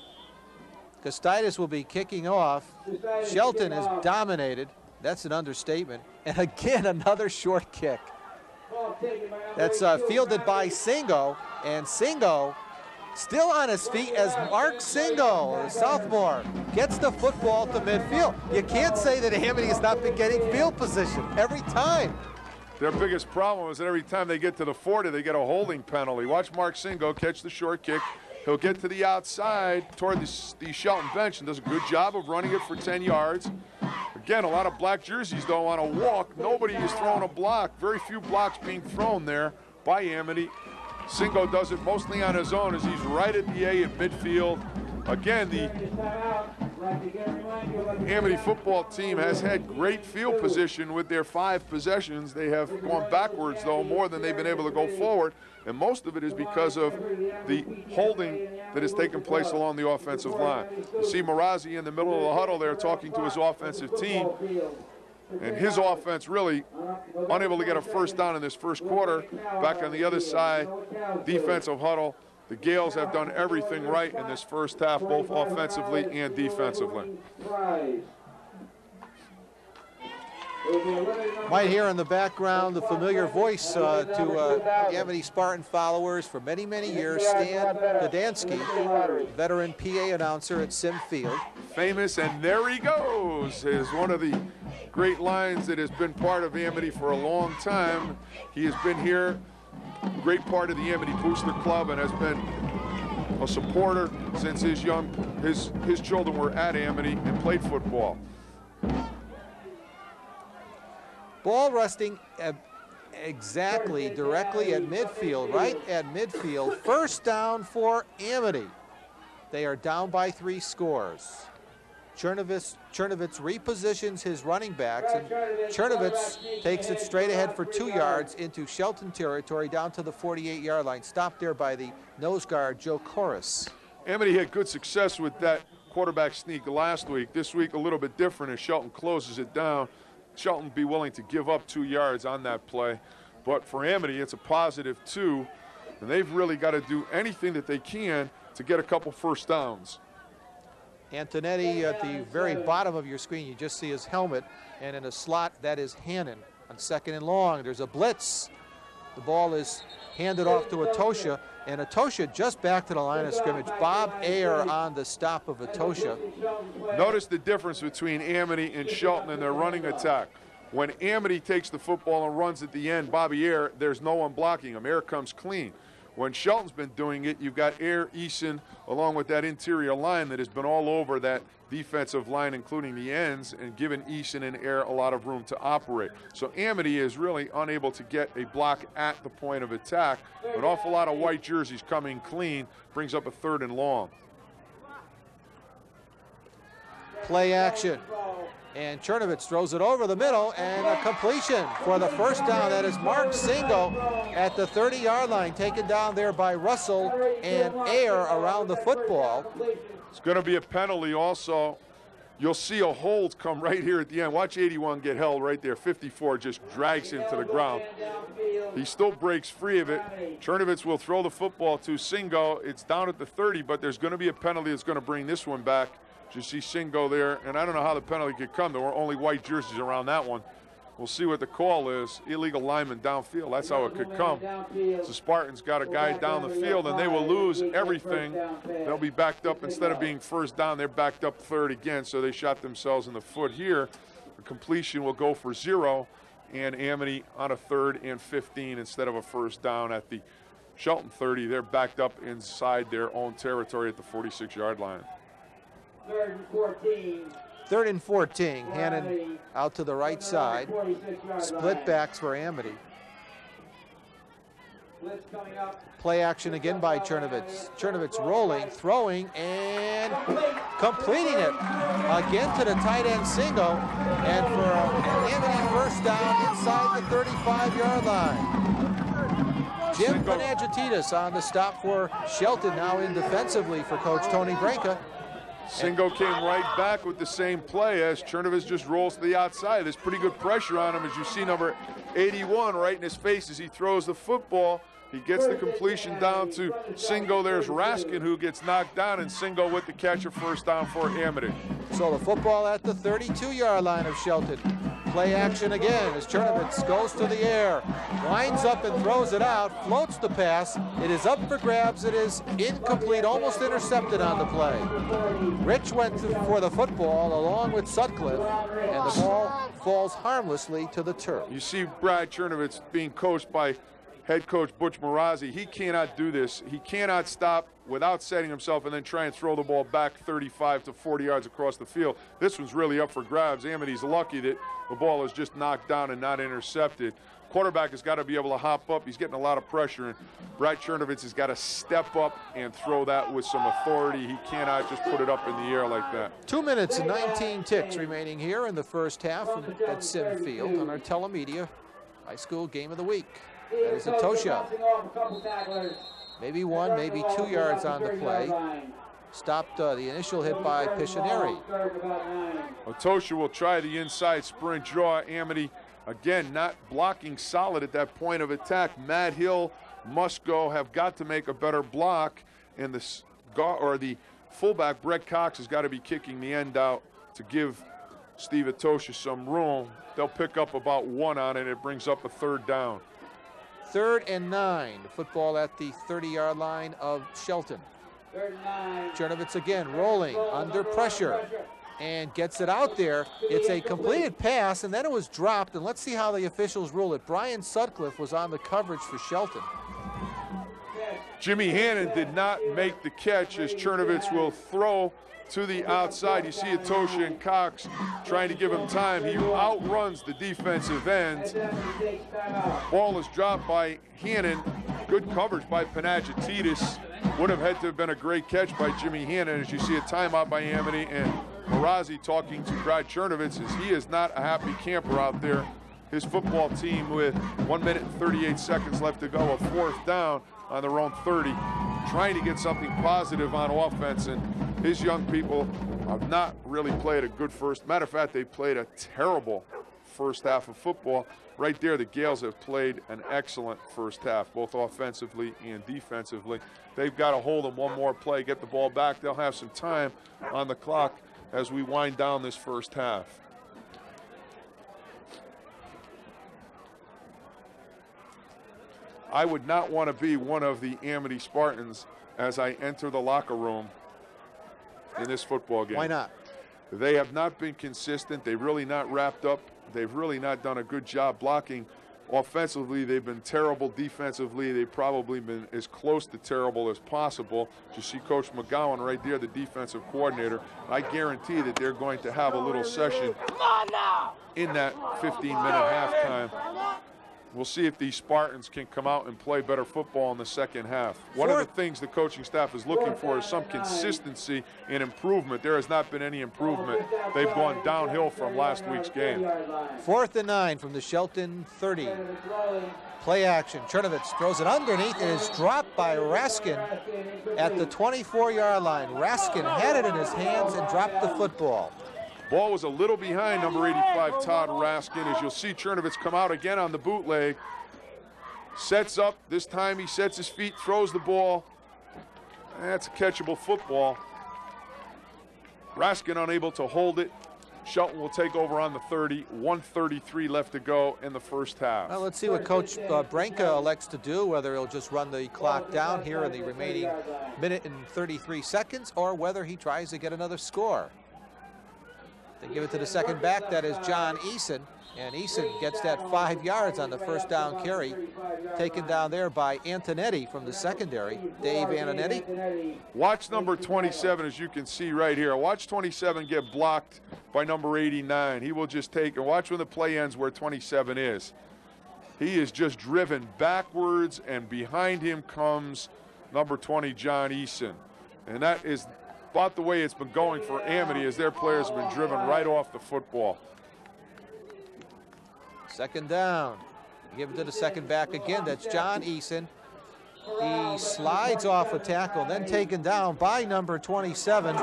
Gustitis will be kicking off. Shelton is dominated. That's an understatement. And again, another short kick. That's fielded by Singo, and Singo still on his feet as Mark Singo, the sophomore, gets the football to midfield. You can't say that Amity has not been getting field position every time. Their biggest problem is that every time they get to the 40, they get a holding penalty. Watch Mark Singo catch the short kick. He'll get to the outside toward the Shelton bench and does a good job of running it for 10 yards. Again, a lot of black jerseys don't want to walk. Nobody is throwing a block. Very few blocks being thrown there by Amity. Singo does it mostly on his own as he's right at the A at midfield. Again, the Amity football team has had great field position with their 5 possessions. They have gone backwards, though, more than they've been able to go forward. And most of it is because of the holding that has taken place along the offensive line. You see Marazzi in the middle of the huddle there talking to his offensive team. And his offense really unable to get a first down in this first quarter. Back on the other side, defensive huddle. The Gales have done everything right in this first half, both offensively and defensively. Might hear in the background the familiar voice to Amity Spartan followers for many, many years, Stan Gdansky, veteran PA announcer at Sim Field. Famous, and there he goes, is one of the great lines that has been part of Amity for a long time. He has been here, great part of the Amity Booster Club, and has been a supporter since his children were at Amity and played football. Ball resting exactly directly at midfield, right at midfield. First down for Amity. They are down by 3 scores. Chernovitz repositions his running backs, and Chernovitz takes it straight ahead for 2 yards into Shelton territory down to the 48-yard line, stopped there by the nose guard, Joe Corris. Amity had good success with that quarterback sneak last week. This week a little bit different as Shelton closes it down. Shelton be willing to give up 2 yards on that play. But for Amity, it's a positive 2, and they've really got to do anything that they can to get a couple first downs. Antonetti at the very bottom of your screen, you just see his helmet, and in a slot, that is Hannon. On 2nd and long, there's a blitz. The ball is handed off to Atosha, and Atosha just back to the line of scrimmage. Bob Ayer on the stop of Atosha. Notice the difference between Amity and Shelton in their running attack. When Amity takes the football and runs at the end, Bobby Ayer, there's no one blocking him. Ayer comes clean. When Shelton's been doing it, you've got Ayer, Eason, along with that interior line that has been all over that defensive line, including the ends, and given Eason and Ayer a lot of room to operate. So Amity is really unable to get a block at the point of attack. An awful lot of white jerseys coming clean, brings up a 3rd and long. Play action. And Chernovitz throws it over the middle, and a completion for the first down. That is Mark Singo at the 30-yard line, taken down there by Russell and Ayer around the football. It's going to be a penalty also. You'll see a hold come right here at the end. Watch 81 get held right there. 54 just drags him to the ground. He still breaks free of it. Chernovitz will throw the football to Singo. It's down at the 30, but there's going to be a penalty that's going to bring this one back. You see Singo there, and I don't know how the penalty could come. There were only white jerseys around that one. We'll see what the call is. Illegal lineman downfield. That's how it could come. The Spartans got a guy down the field, and they will lose everything. They'll be backed up. Instead of being first down, they're backed up 3rd again, so they shot themselves in the foot here. The completion will go for 0, and Amity on a 3rd and 15 instead of a first down at the Shelton 30. They're backed up inside their own territory at the 46-yard line. 3rd and 14. 3rd and 14. Hannon out to the right side. Split backs for Amity. Play action again by Chernovitz. Chernovitz rolling, throwing, and completing it. Again to the tight end Singo. And for an Amity first down inside the 35-yard line. Jim Panagiotis on the stop for Shelton, now in defensively for Coach Tony Branca. Singo came right back with the same play as Chernovitz just rolls to the outside. There's pretty good pressure on him, as you see number 81 right in his face as he throws the football. He gets the completion down to Singo. There's Raskin who gets knocked down, and Singo with the catch of first down for Amity. So the football at the 32-yard line of Shelton. Play action again as Chernovitz goes to the air, winds up and throws it out, floats the pass. It is up for grabs. It is incomplete, almost intercepted on the play. Rich went for the football along with Sutcliffe, and the ball falls harmlessly to the turf. You see Brad Chernovitz being coached by head coach Butch Marazzi. He cannot do this. He cannot stop without setting himself and then try and throw the ball back 35 to 40 yards across the field. This one's really up for grabs. Amity's lucky that the ball is just knocked down and not intercepted. Quarterback has got to be able to hop up. He's getting a lot of pressure, and Brad Chernovitz has got to step up and throw that with some authority. He cannot just put it up in the air like that. 2 minutes and 19 ticks remaining here in the first half at Sim Field on our Telemedia High School Game of the Week. That is Atosha. Maybe 1, maybe 2 yards on the play. Stopped the initial hit by Pictionary. Atosha will try the inside sprint draw. Amity, again, not blocking solid at that point of attack. Matt Hill, Musco have got to make a better block, and the fullback, Brett Cox, has got to be kicking the end out to give Steve Atosha some room. They'll pick up about 1 on it. It brings up a 3rd down. 3rd and 9. The football at the 30-yard line of Shelton. 3rd and 9. Chernovitz again rolling under pressure and gets it out there. It's a completed pass, and then it was dropped, and let's see how the officials rule it. Brian Sutcliffe was on the coverage for Shelton. Jimmy Hannon did not make the catch as Chernovitz will throw to the outside. You see Atosha and Cox trying to give him time. He outruns the defensive end. Ball is dropped by Hannon. Good coverage by Panagiotis. Would have had to have been a great catch by Jimmy Hannon. As you see a timeout by Amity, and Marazi talking to Brad Chernovitz as he is not a happy camper out there. His football team with 1 minute and 38 seconds left to go, a 4th down on their own 30, trying to get something positive on offense, and his young people have not really played a good first. Matter of fact, they played a terrible first half of football. Right there, the Gales have played an excellent first half, both offensively and defensively. They've got to hold them one more play, get the ball back. They'll have some time on the clock as we wind down this first half. I would not want to be one of the Amity Spartans as I enter the locker room in this football game. Why not? They have not been consistent. They've really not wrapped up. They've really not done a good job blocking. Offensively, they've been terrible. Defensively, they've probably been as close to terrible as possible. You see Coach McGowan right there, the defensive coordinator. I guarantee that they're going to have a little session in that 15-minute halftime. We'll see if these Spartans can come out and play better football in the second half. One of the things the coaching staff is looking for is some consistency and improvement. There has not been any improvement. They've gone downhill from last week's game. 4th and 9 from the Shelton 30. Play action. Chernovitz throws it underneath. It is dropped by Raskin at the 24-yard line. Raskin had it in his hands and dropped the football. Ball was a little behind number 85, Todd Raskin. As you'll see, Chernovitz come out again on the bootleg. Sets up. This time he sets his feet, throws the ball. That's a catchable football. Raskin unable to hold it. Shelton will take over on the 30. 1:33 left to go in the first half. Well, let's see what Coach Branca elects to do, whether he'll just run the clock down here in the remaining minute and 33 seconds, or whether he tries to get another score. They give it to the second back, that is John Eason, and Eason gets that 5 yards on the first down carry, taken down there by Antonetti from the secondary, Dave Antonetti. Watch number 27, as you can see right here. Watch 27 get blocked by number 89. He will just take, and watch when the play ends where 27 is. He is just driven backwards, and behind him comes number 20, John Eason. And that is about the way it's been going for Amity, as their players have been driven right off the football. Second down. Give it to the second back again. That's John Eason. He slides off a tackle, then taken down by number 27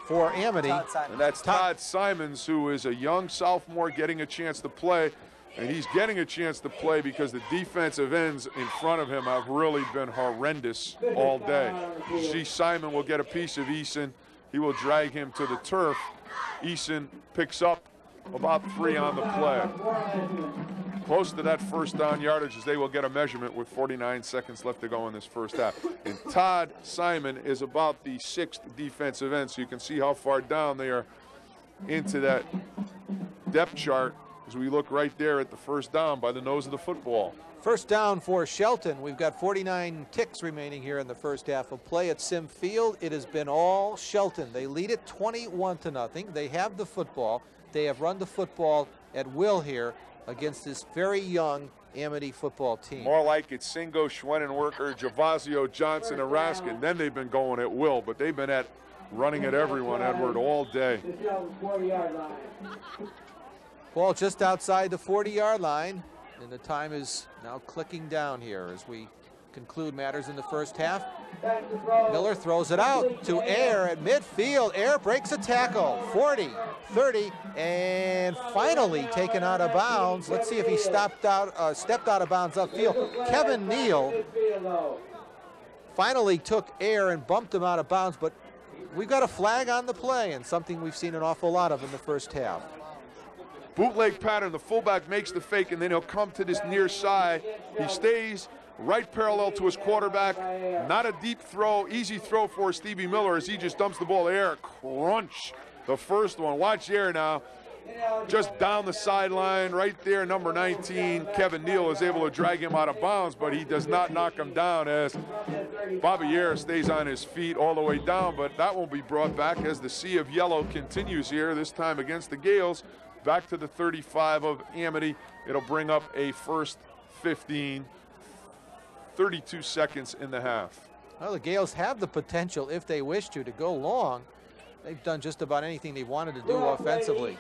for Amity. And that's Todd Simons, who is a young sophomore getting a chance to play. And he's getting a chance to play because the defensive ends in front of him have really been horrendous all day. You see Simon will get a piece of Eason. He will drag him to the turf. Eason picks up about 3 on the play. Close to that first down yardage, as they will get a measurement with 49 seconds left to go in this first half. And Todd Simon is about the 6th defensive end, so you can see how far down they are into that depth chart as we look right there at the first down by the nose of the football. First down for Shelton. We've got 49 ticks remaining here in the first half of play at Sim Field. It has been all Shelton. They lead it 21-0. They have the football. They have run the football at will here against this very young Amity football team. More like it's Singo, Schwenenwerker, Javazio, Johnson, and Raskin. Then they've been going at will, but they've been at running at everyone, Edward, all day. Ball just outside the 40-yard line, and the time is now clicking down here as we conclude matters in the first half. Miller throws it out to Air at midfield. Air breaks a tackle, 40, 30, and finally taken out of bounds. Let's see if he stepped out of bounds upfield. Kevin Neal finally took Air and bumped him out of bounds, but we've got a flag on the play, and something we've seen an awful lot of in the first half. Bootleg pattern, the fullback makes the fake, and then he'll come to this near side. He stays right parallel to his quarterback. Not a deep throw, easy throw for Stevie Miller as he just dumps the ball in the air. Crunch, the first one. Watch here now. Just down the sideline, right there, number 19, Kevin Neal is able to drag him out of bounds, but he does not knock him down as Bobby Ayers stays on his feet all the way down, but that will be brought back as the sea of yellow continues here, this time against the Gales. Back to the 35 of Amity. It'll bring up a first 15, 32 seconds in the half. Well, the Gales have the potential, if they wish to go long. They've done just about anything they wanted to do offensively.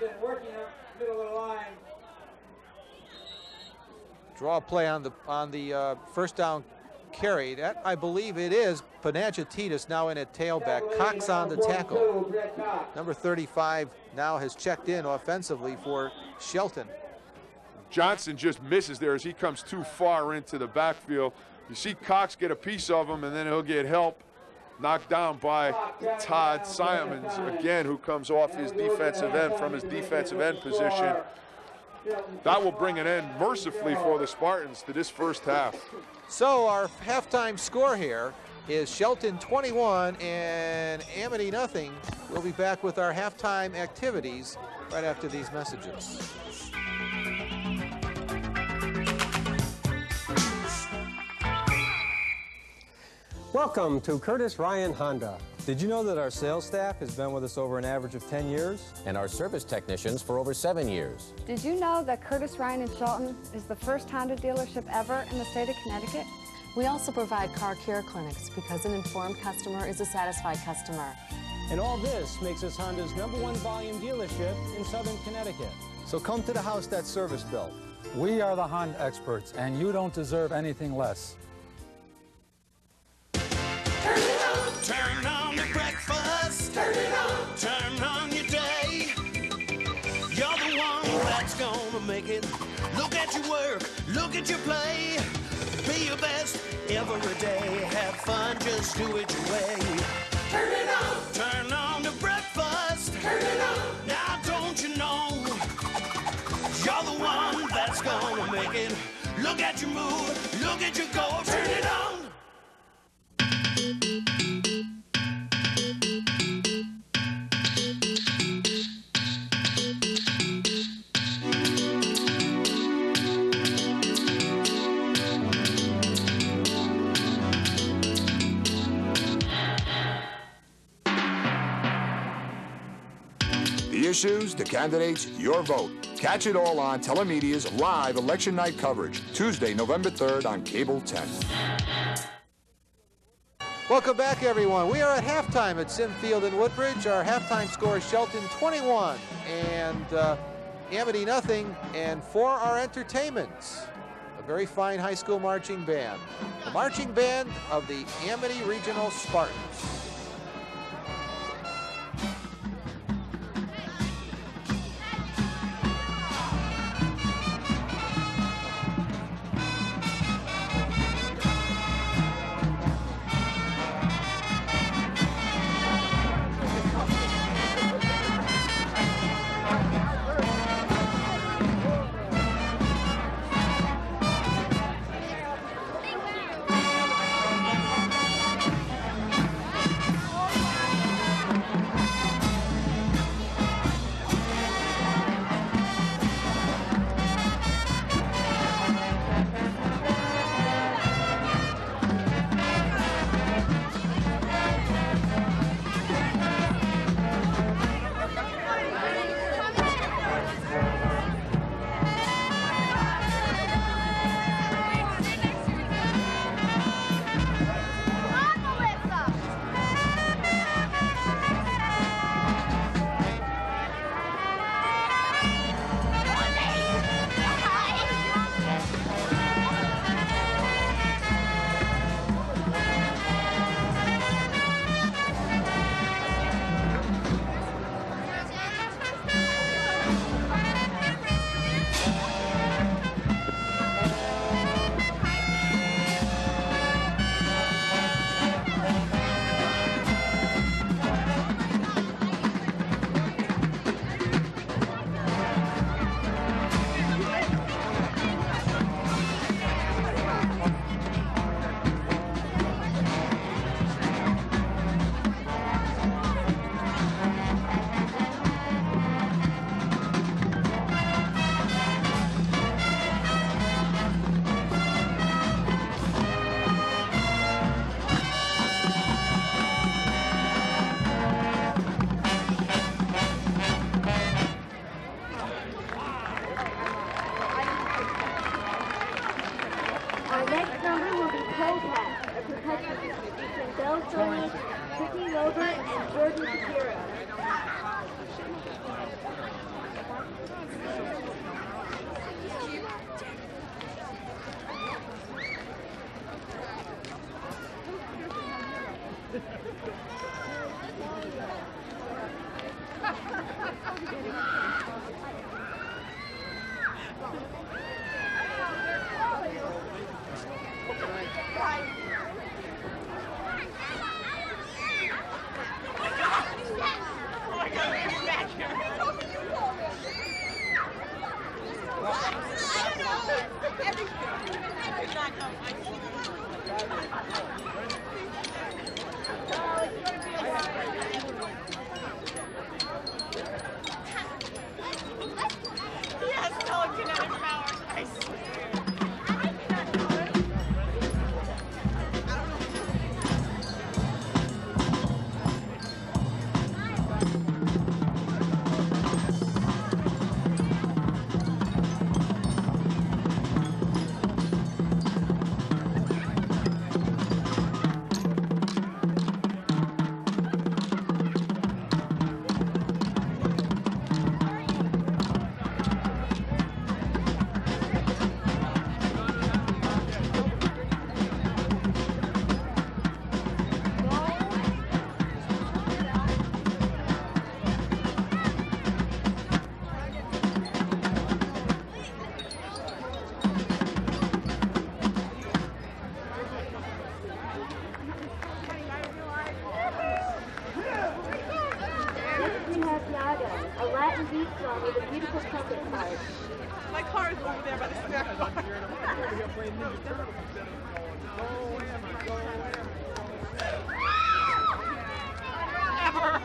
Draw a play on the first down carry. That, I believe it is Panagiotis now in at tailback. Cox on the tackle. Number 35 now has checked in offensively for Shelton. Johnson just misses there as he comes too far into the backfield. You see Cox get a piece of him, and then he'll get help. Knocked down by Todd Simons, again, who comes off his defensive end from his defensive end position. That will bring an end, mercifully, for the Spartans to this first half. So our halftime score here is Shelton 21 and Amity nothing. We'll be back with our halftime activities right after these messages. Welcome to Curtis Ryan Honda. Did you know that our sales staff has been with us over an average of 10 years? And our service technicians for over 7 years. Did you know that Curtis Ryan in Shelton is the first Honda dealership ever in the state of Connecticut? We also provide car care clinics because an informed customer is a satisfied customer. And all this makes us Honda's #1 volume dealership in Southern Connecticut. So come to the house that's service built. We are the Honda experts, and you don't deserve anything less. Turn on your breakfast. Turn it on. Turn on your day. You're the one that's gonna make it. Look at your work. Look at your play. Be your best every day. Have fun. Just do it your way. Turn it on. Turn on the breakfast. Turn it on. Now don't you know? You're the one that's gonna make it. Look at your move. Look at your goal. Turn it on. The issues, the candidates, your vote. Catch it all on Telemedia's live election night coverage, Tuesday, November 3rd on Cable 10. Welcome back, everyone. We are at halftime at Sim Field in Woodbridge. Our halftime score is Shelton 21 and Amity nothing. And for our entertainment, a very fine high school marching band. The marching band of the Amity Regional Spartans. Anthony, Whitney Logan, and Jordan Shapiro. A Latin beat song with a beautiful trumpet part. My car is over there by the spare car. Ever.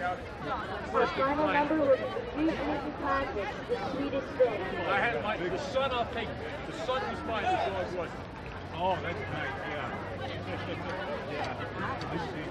Our final number will be the Swedish Classic, the Swedish Fish. I had the son, I'll take. The son was fine, the dog wasn't. Oh, that's nice, yeah. Yeah, I see.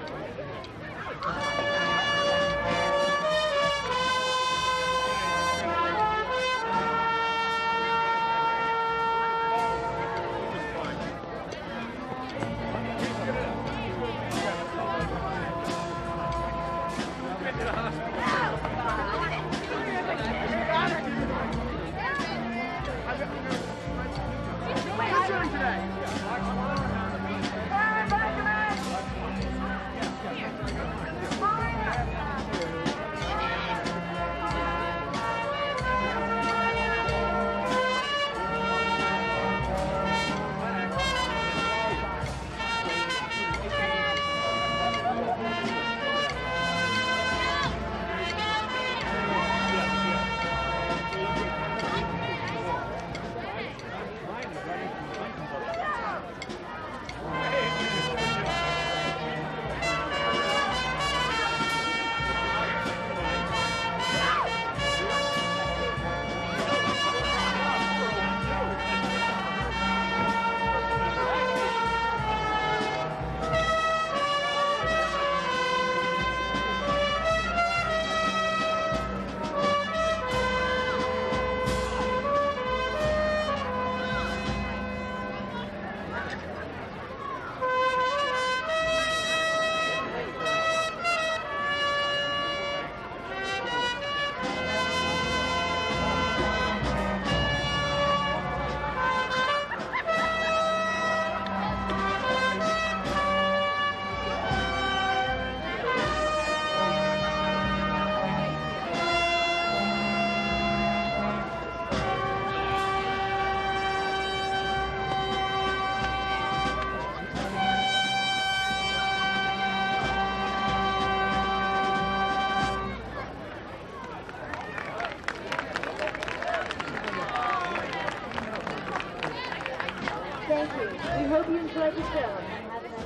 Thank you. We hope you enjoyed the show. Have a nice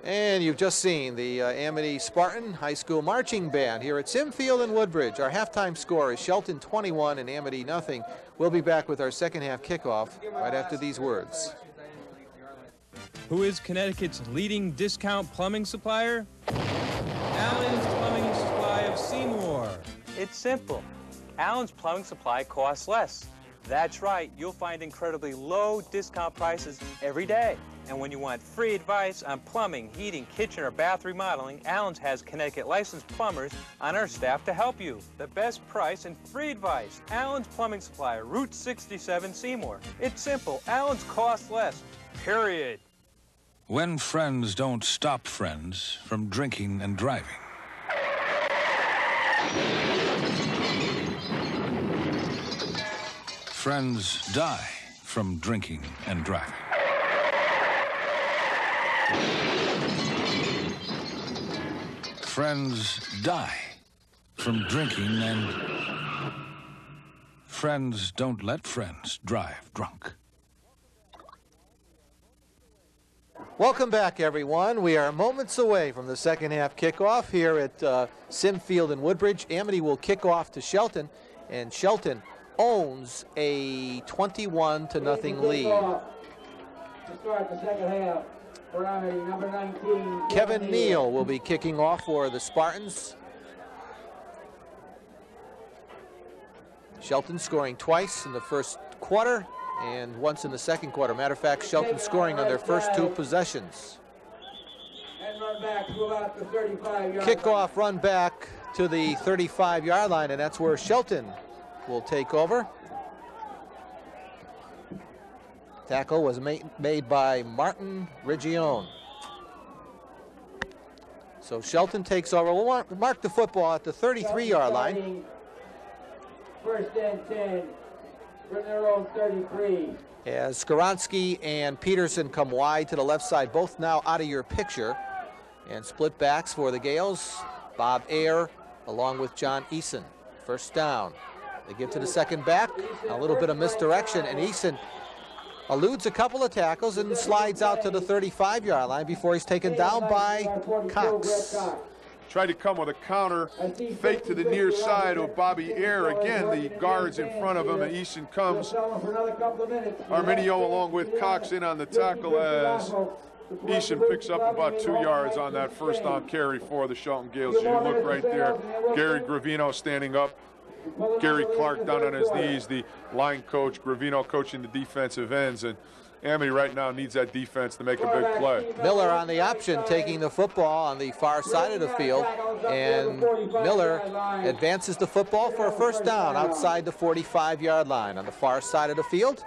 day. And you've just seen the Amity Spartan High School Marching Band here at Simfield in Woodbridge. Our halftime score is Shelton 21 and Amity nothing. We'll be back with our second half kickoff right after these words. Who is Connecticut's leading discount plumbing supplier? Allen's Plumbing Supply of Seymour. It's simple. Allen's Plumbing Supply costs less. That's right, you'll find incredibly low discount prices every day. And when you want free advice on plumbing, heating, kitchen, or bath remodeling, Allen's has Connecticut licensed plumbers on our staff to help you. The best price and free advice. Allen's Plumbing Supply, Route 67, Seymour. It's simple. Allen's costs less, period. When friends don't stop friends from drinking and driving. Friends die from drinking and driving. Friends die from drinking and... Friends don't let friends drive drunk. Welcome back, everyone. We are moments away from the second half kickoff here at Simfield in Woodbridge. Amity will kick off to Shelton, and Shelton owns a 21-0 lead. To start the second half for Amity, number 19. Kevin Neal will be kicking off for the Spartans. Shelton scoring twice in the first quarter and once in the second quarter. Matter of fact, Shelton scoring on their first two possessions. And run back to about the 35-yard Kickoff run back to the 35-yard line, and that's where Shelton will take over. Tackle was made by Martin Rigione. So Shelton takes over. We'll mark the football at the 33-yard line. First and 10 from their own 33. As Skoronsky and Peterson come wide to the left side, both now out of your picture. And split backs for the Gales. Bob Ayer along with John Eason. First down. They give to the second back. A little bit of misdirection, and Eason eludes a couple of tackles and slides out to the 35-yard line before he's taken down by Cox. Tried to come with a counter, fake to the near side of Bobby Ayer. Again, the guards in front of him, and Easton comes. Arminio along with Cox in on the tackle as Easton picks up about 2 yards on that first down carry for the Shelton Gales. You look right there, Gary Gravino standing up. Gary Clark down on his knees, the line coach, Gravino coaching the defensive ends, and Amity right now needs that defense to make a big play. Miller on the option, taking the football on the far side of the field, and Miller advances the football for a first down outside the 45-yard line on the far side of the field.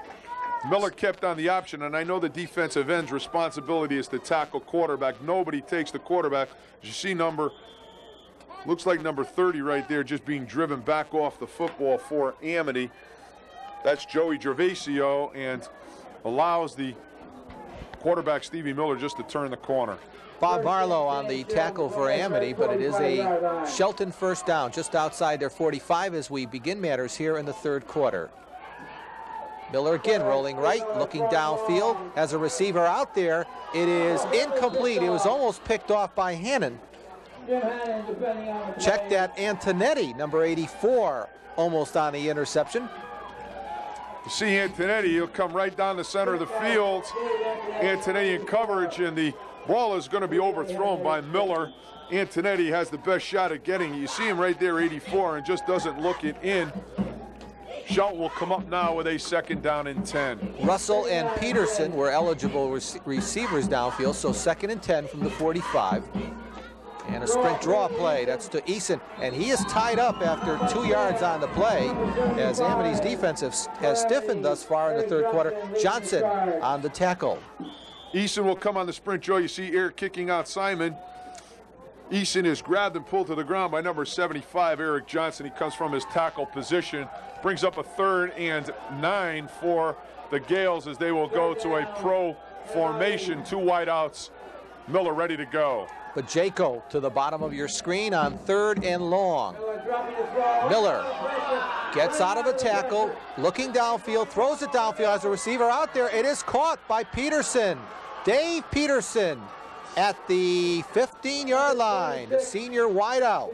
Miller kept on the option, and I know the defensive end's responsibility is to tackle quarterback. Nobody takes the quarterback. You see looks like number 30 right there, just being driven back off the football for Amity. That's Joey Gervasio, and allows the quarterback Stevie Miller just to turn the corner. Bob Marlowe on the tackle for Amity, but it is a Shelton first down just outside their 45 as we begin matters here in the third quarter. Miller again rolling right, looking downfield, has a receiver out there. It is incomplete. It was almost picked off by Hannon. Check that, Antonetti, number 84, almost on the interception. You see Antonetti, he'll come right down the center of the field. Antonetti in coverage, and the ball is going to be overthrown by Miller. Antonetti has the best shot at getting it. You see him right there, 84, and just doesn't look it in. Shelton will come up now with a second down and 10. Russell and Peterson were eligible receivers downfield, so second and 10 from the 45. And a sprint draw play, that's to Eason, and he is tied up after 2 yards on the play as Amity's defense has stiffened thus far in the third quarter. Johnson on the tackle. Eason will come on the sprint draw. You see Ayer kicking out Simon. Eason is grabbed and pulled to the ground by number 75, Eric Johnson. He comes from his tackle position, brings up a 3rd and 9 for the Gales as they will go to a pro formation. 2 wideouts, Miller ready to go. But Jaco to the bottom of your screen on 3rd and long. Miller gets out of a tackle, looking downfield, throws it downfield as a receiver out there. It is caught by Peterson. Dave Peterson at the 15-yard line, the senior wideout.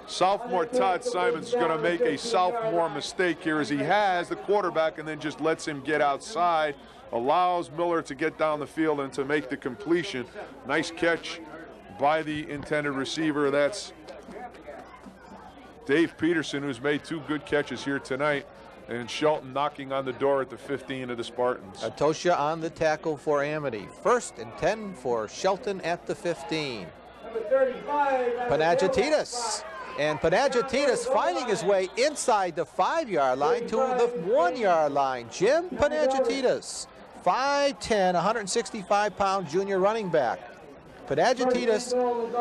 Sophomore Todd Simons is going to make a sophomore mistake here as he has the quarterback and then just lets him get outside. Allows Miller to get down the field and to make the completion. Nice catch by the intended receiver. That's Dave Peterson, who's made 2 good catches here tonight. And Shelton knocking on the door at the 15 of the Spartans. Atosha on the tackle for Amity. 1st and 10 for Shelton at the 15. Panagiotis. And Panagiotis finding his way inside the 5-yard line to the 1-yard line. Jim Panagiotis, 5'10", 165-pound junior running back. Panagiotis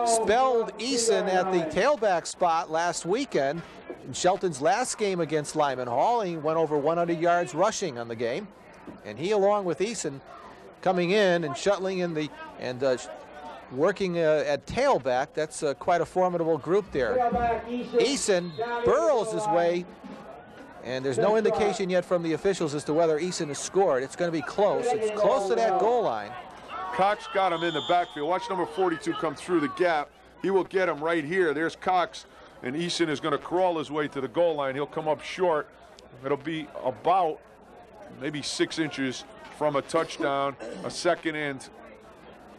spelled Eason at the tailback spot last weekend. In Shelton's last game against Lyman Hall, he went over 100 yards rushing on the game. And he, along with Eason, coming in and shuttling in the working at tailback. That's quite a formidable group there. Eason burrows his way, and there's no indication yet from the officials as to whether Eason has scored. It's going to be close. It's close to that goal line. Cox got him in the backfield. Watch number 42 come through the gap. He will get him right here. There's Cox, and Eason is going to crawl his way to the goal line. He'll come up short. It'll be about maybe 6 inches from a touchdown, a second and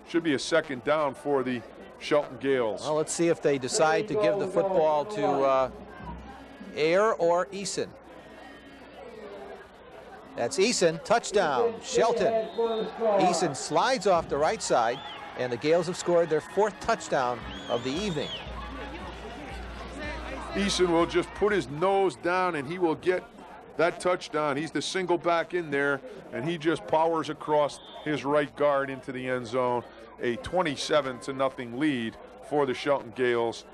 should be a second down for the Shelton Gales. Well, let's see if they decide to give the football to Ayer or Eason. That's Eason, touchdown, Shelton. Eason slides off the right side, and the Gales have scored their 4th touchdown of the evening. Eason will just put his nose down, and he will get that touchdown. He's the single back in there, and he just powers across his right guard into the end zone. A 27-0 lead for the Shelton Gales.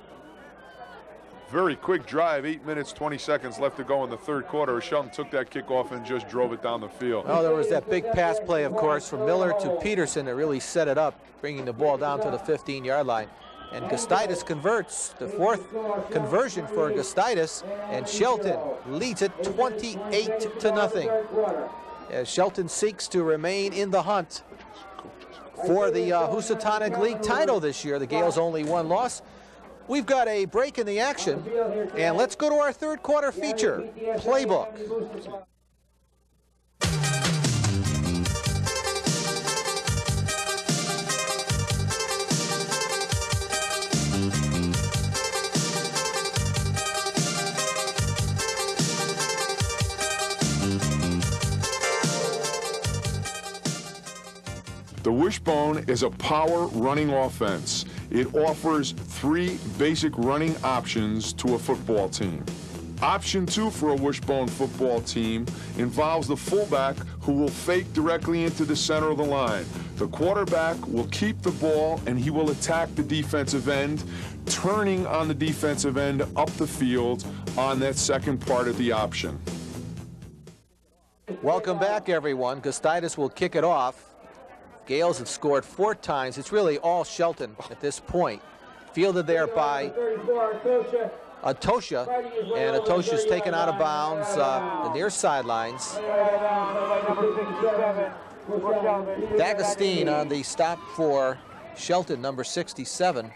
Very quick drive, 8 minutes, 20 seconds left to go in the third quarter. Shelton took that kickoff and just drove it down the field. Oh, there was that big pass play, of course, from Miller to Peterson that really set it up, bringing the ball down to the 15-yard line. And Gustitis converts, the 4th conversion for Gustitis, and Shelton leads it 28-0 as Shelton seeks to remain in the hunt. for the Housatonic League title this year. The Gales only one loss. We've got a break in the action, and let's go to our third quarter feature, Playbook. The Wishbone is a power running offense. It offers 3 basic running options to a football team. Option 2 for a Wishbone football team involves the fullback who will fake directly into the center of the line. The quarterback will keep the ball and he will attack the defensive end, turning on the defensive end up the field on that second part of the option. Welcome back, everyone. Gustitis will kick it off. Gales have scored 4 times. It's really all Shelton at this point. Fielded there by Atosha, and Atosha's taken out of bounds the near sidelines. D'Agostine on the stop for Shelton, number 67.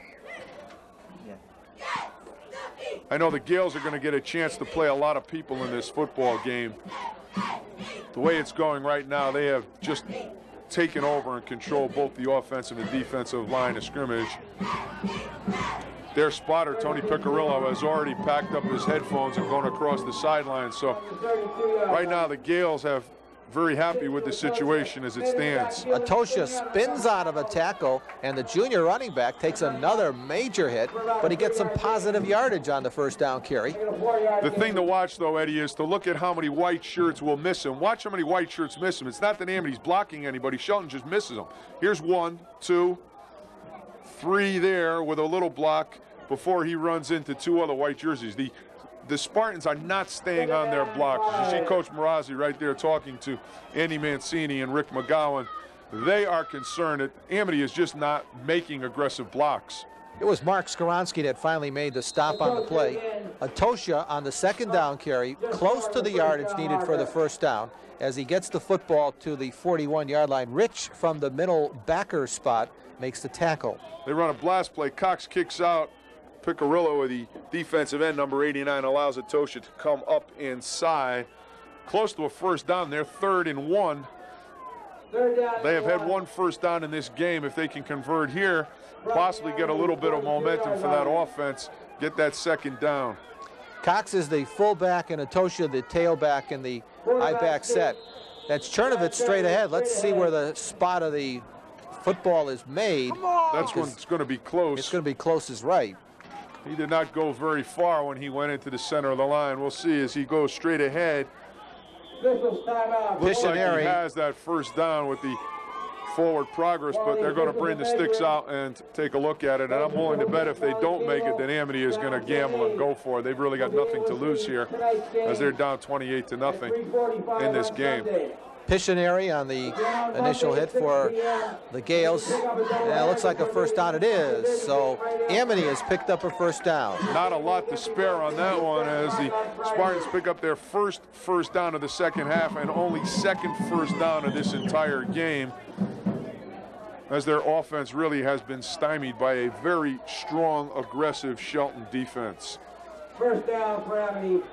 I know the Gales are going to get a chance to play a lot of people in this football game. The way it's going right now, they have just taken over and controlled both the offensive and defensive line of scrimmage. Their spotter, Tony Piccirillo, has already packed up his headphones and gone across the sideline. So right now the Gales have very happy with the situation as it stands. Atosha spins out of a tackle, and the junior running back takes another major hit, but he gets some positive yardage on the first down carry. The thing to watch, though, Eddie, is to look at how many white shirts will miss him. Watch how many white shirts miss him. It's not that Amity's blocking anybody. Shelton just misses them. Here's 1, 2, 3 there with a little block before he runs into 2 other white jerseys. The Spartans are not staying on their blocks. You see Coach Marazzi right there talking to Andy Mancini and Rick McGowan. They are concerned that Amity is just not making aggressive blocks. It was Mark Skoronski that finally made the stop on the play. Atosha on the second down carry, close to the yardage needed for the first down, as he gets the football to the 41-yard line. Rich from the middle backer spot makes the tackle. They run a blast play. Cox kicks out. Piccirillo, the defensive end, number 89, allows Atosha to come up inside. Close to a first down. They're 3rd and 1. They have had 1 first down in this game. If they can convert here, possibly get a little bit of momentum for that offense, get that second down. Cox is the fullback and Atosha the tailback in the I-back set. That's Chernovitz straight ahead. Let's see where the spot of the football is made. That's when it's going to be close. It's going to be close is right. He did not go very far when he went into the center of the line. We'll see as he goes straight ahead. Looks like he has that first down with the forward progress, but they're going to bring the sticks out and take a look at it. And I'm willing to bet if they don't make it, then Amity is going to gamble and go for it. They've really got nothing to lose here as they're down 28-0 in this game. Pictionary on the initial hit for the Gales. And it looks like a first down it is. So Amity has picked up a first down. Not a lot to spare on that one as the Spartans pick up their first down of the second half and only second first down of this entire game, as their offense really has been stymied by a very strong, aggressive Shelton defense. First down for Amity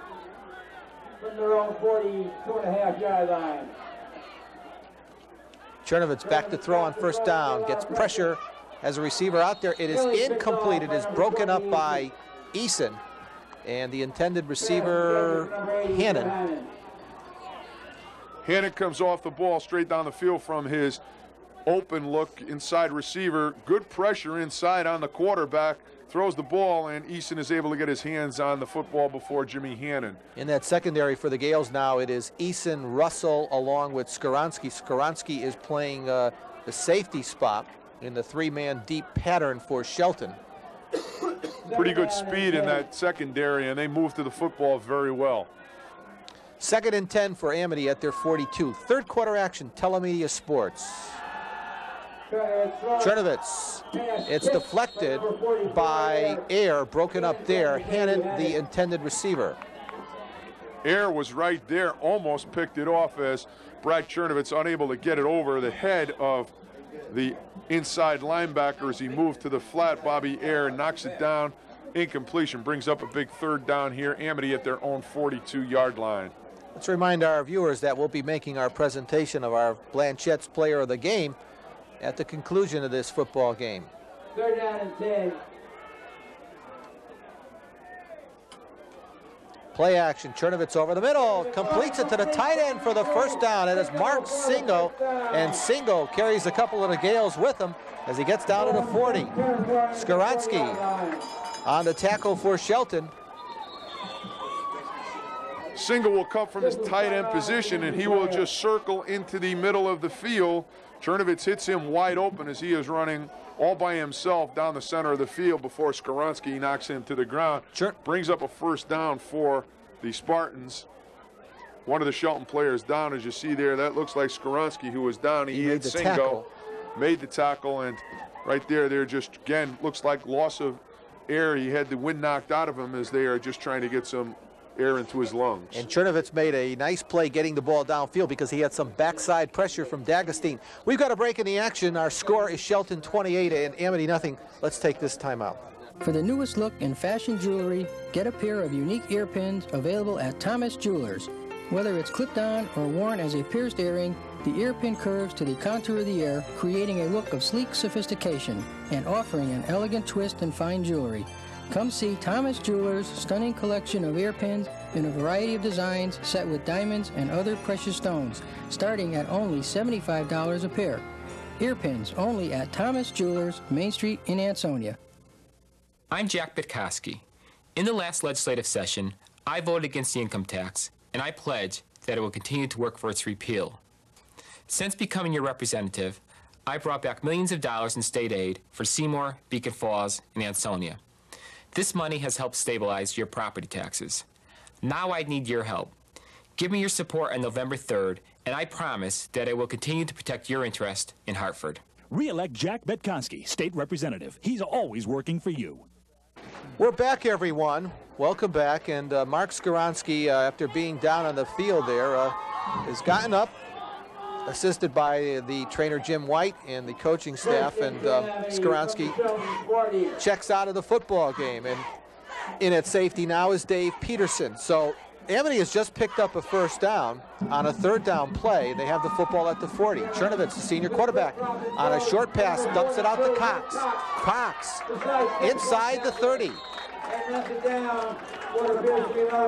from their own 42.5-yard line. Chernovitz back to throw on first down, gets pressure as a receiver out there. It is incomplete. It is broken up by Eason, and the intended receiver, Hannon. Hannon comes off the ball straight down the field from his open look inside receiver. Good pressure inside on the quarterback. Throws the ball, and Eason is able to get his hands on the football before Jimmy Hannon. In that secondary for the Gales now, it is Eason, Russell, along with Skoronski. Skoronski is playing the safety spot in the 3-man deep pattern for Shelton. Pretty good speed in that secondary, and they move to the football very well. 2nd and 10 for Amity at their 42. Third quarter action, Telemedia Sports. Chernovitz. It's deflected by Air, broken up there. Hannon, the intended receiver. Air was right there, almost picked it off as Brad Chernovitz unable to get it over the head of the inside linebacker as he moved to the flat. Bobby Ayer knocks it down. Incompletion brings up a big third down here. Amity at their own 42-yard line. Let's remind our viewers that we'll be making our presentation of our Blanchette's Player of the Game at the conclusion of this football game. 3rd down and 10. Play action, Chernovitz over the middle, completes it to the tight end for the first down. It is Mark Singo, and Singo carries a couple of the Gales with him as he gets down to the 40. Skoronsky on the tackle for Shelton. Singo will come from his tight end position, and he will just circle into the middle of the field. Chernovitz hits him wide open as he is running all by himself down the center of the field before Skoronsky knocks him to the ground. Brings up a first down for the Spartans. One of the Shelton players down, as you see there. That looks like Skoronsky, who was down. He hit Singo, made the tackle, and right there, they're just, again, looks like loss of air. He had the wind knocked out of him as they are just trying to get some air into his lungs. And Chernovitz made a nice play getting the ball downfield because he had some backside pressure from D'Agostine. We've got a break in the action. Our score is Shelton 28 and Amity nothing. Let's take this time out. For the newest look in fashion jewelry, get a pair of unique ear pins available at Thomas Jewelers. Whether it's clipped on or worn as a pierced earring, the ear pin curves to the contour of the ear, creating a look of sleek sophistication and offering an elegant twist in fine jewelry. Come see Thomas Jewelers' stunning collection of ear pins in a variety of designs set with diamonds and other precious stones, starting at only $75 a pair. Ear pins only at Thomas Jewelers, Main Street in Ansonia. I'm Jack Bitkoski. In the last legislative session, I voted against the income tax, and I pledge that it will continue to work for its repeal. Since becoming your representative, I brought back millions of dollars in state aid for Seymour, Beacon Falls, and Ansonia. This money has helped stabilize your property taxes. Now I need your help. Give me your support on November 3rd, and I promise that I will continue to protect your interest in Hartford. Re-elect Jack Betkonski, state representative. He's always working for you. We're back, everyone. Welcome back. And Mark Skoronsky, after being down on the field there, has gotten up, assisted by the trainer Jim White and the coaching staff, and Skoronsky checks out of the football game. And in at safety now is Dave Peterson. So Amity has just picked up a first down on a 3rd down play. They have the football at the 40. Chernovitz, the senior quarterback, on a short pass, dumps it out to Cox. Cox inside the 30.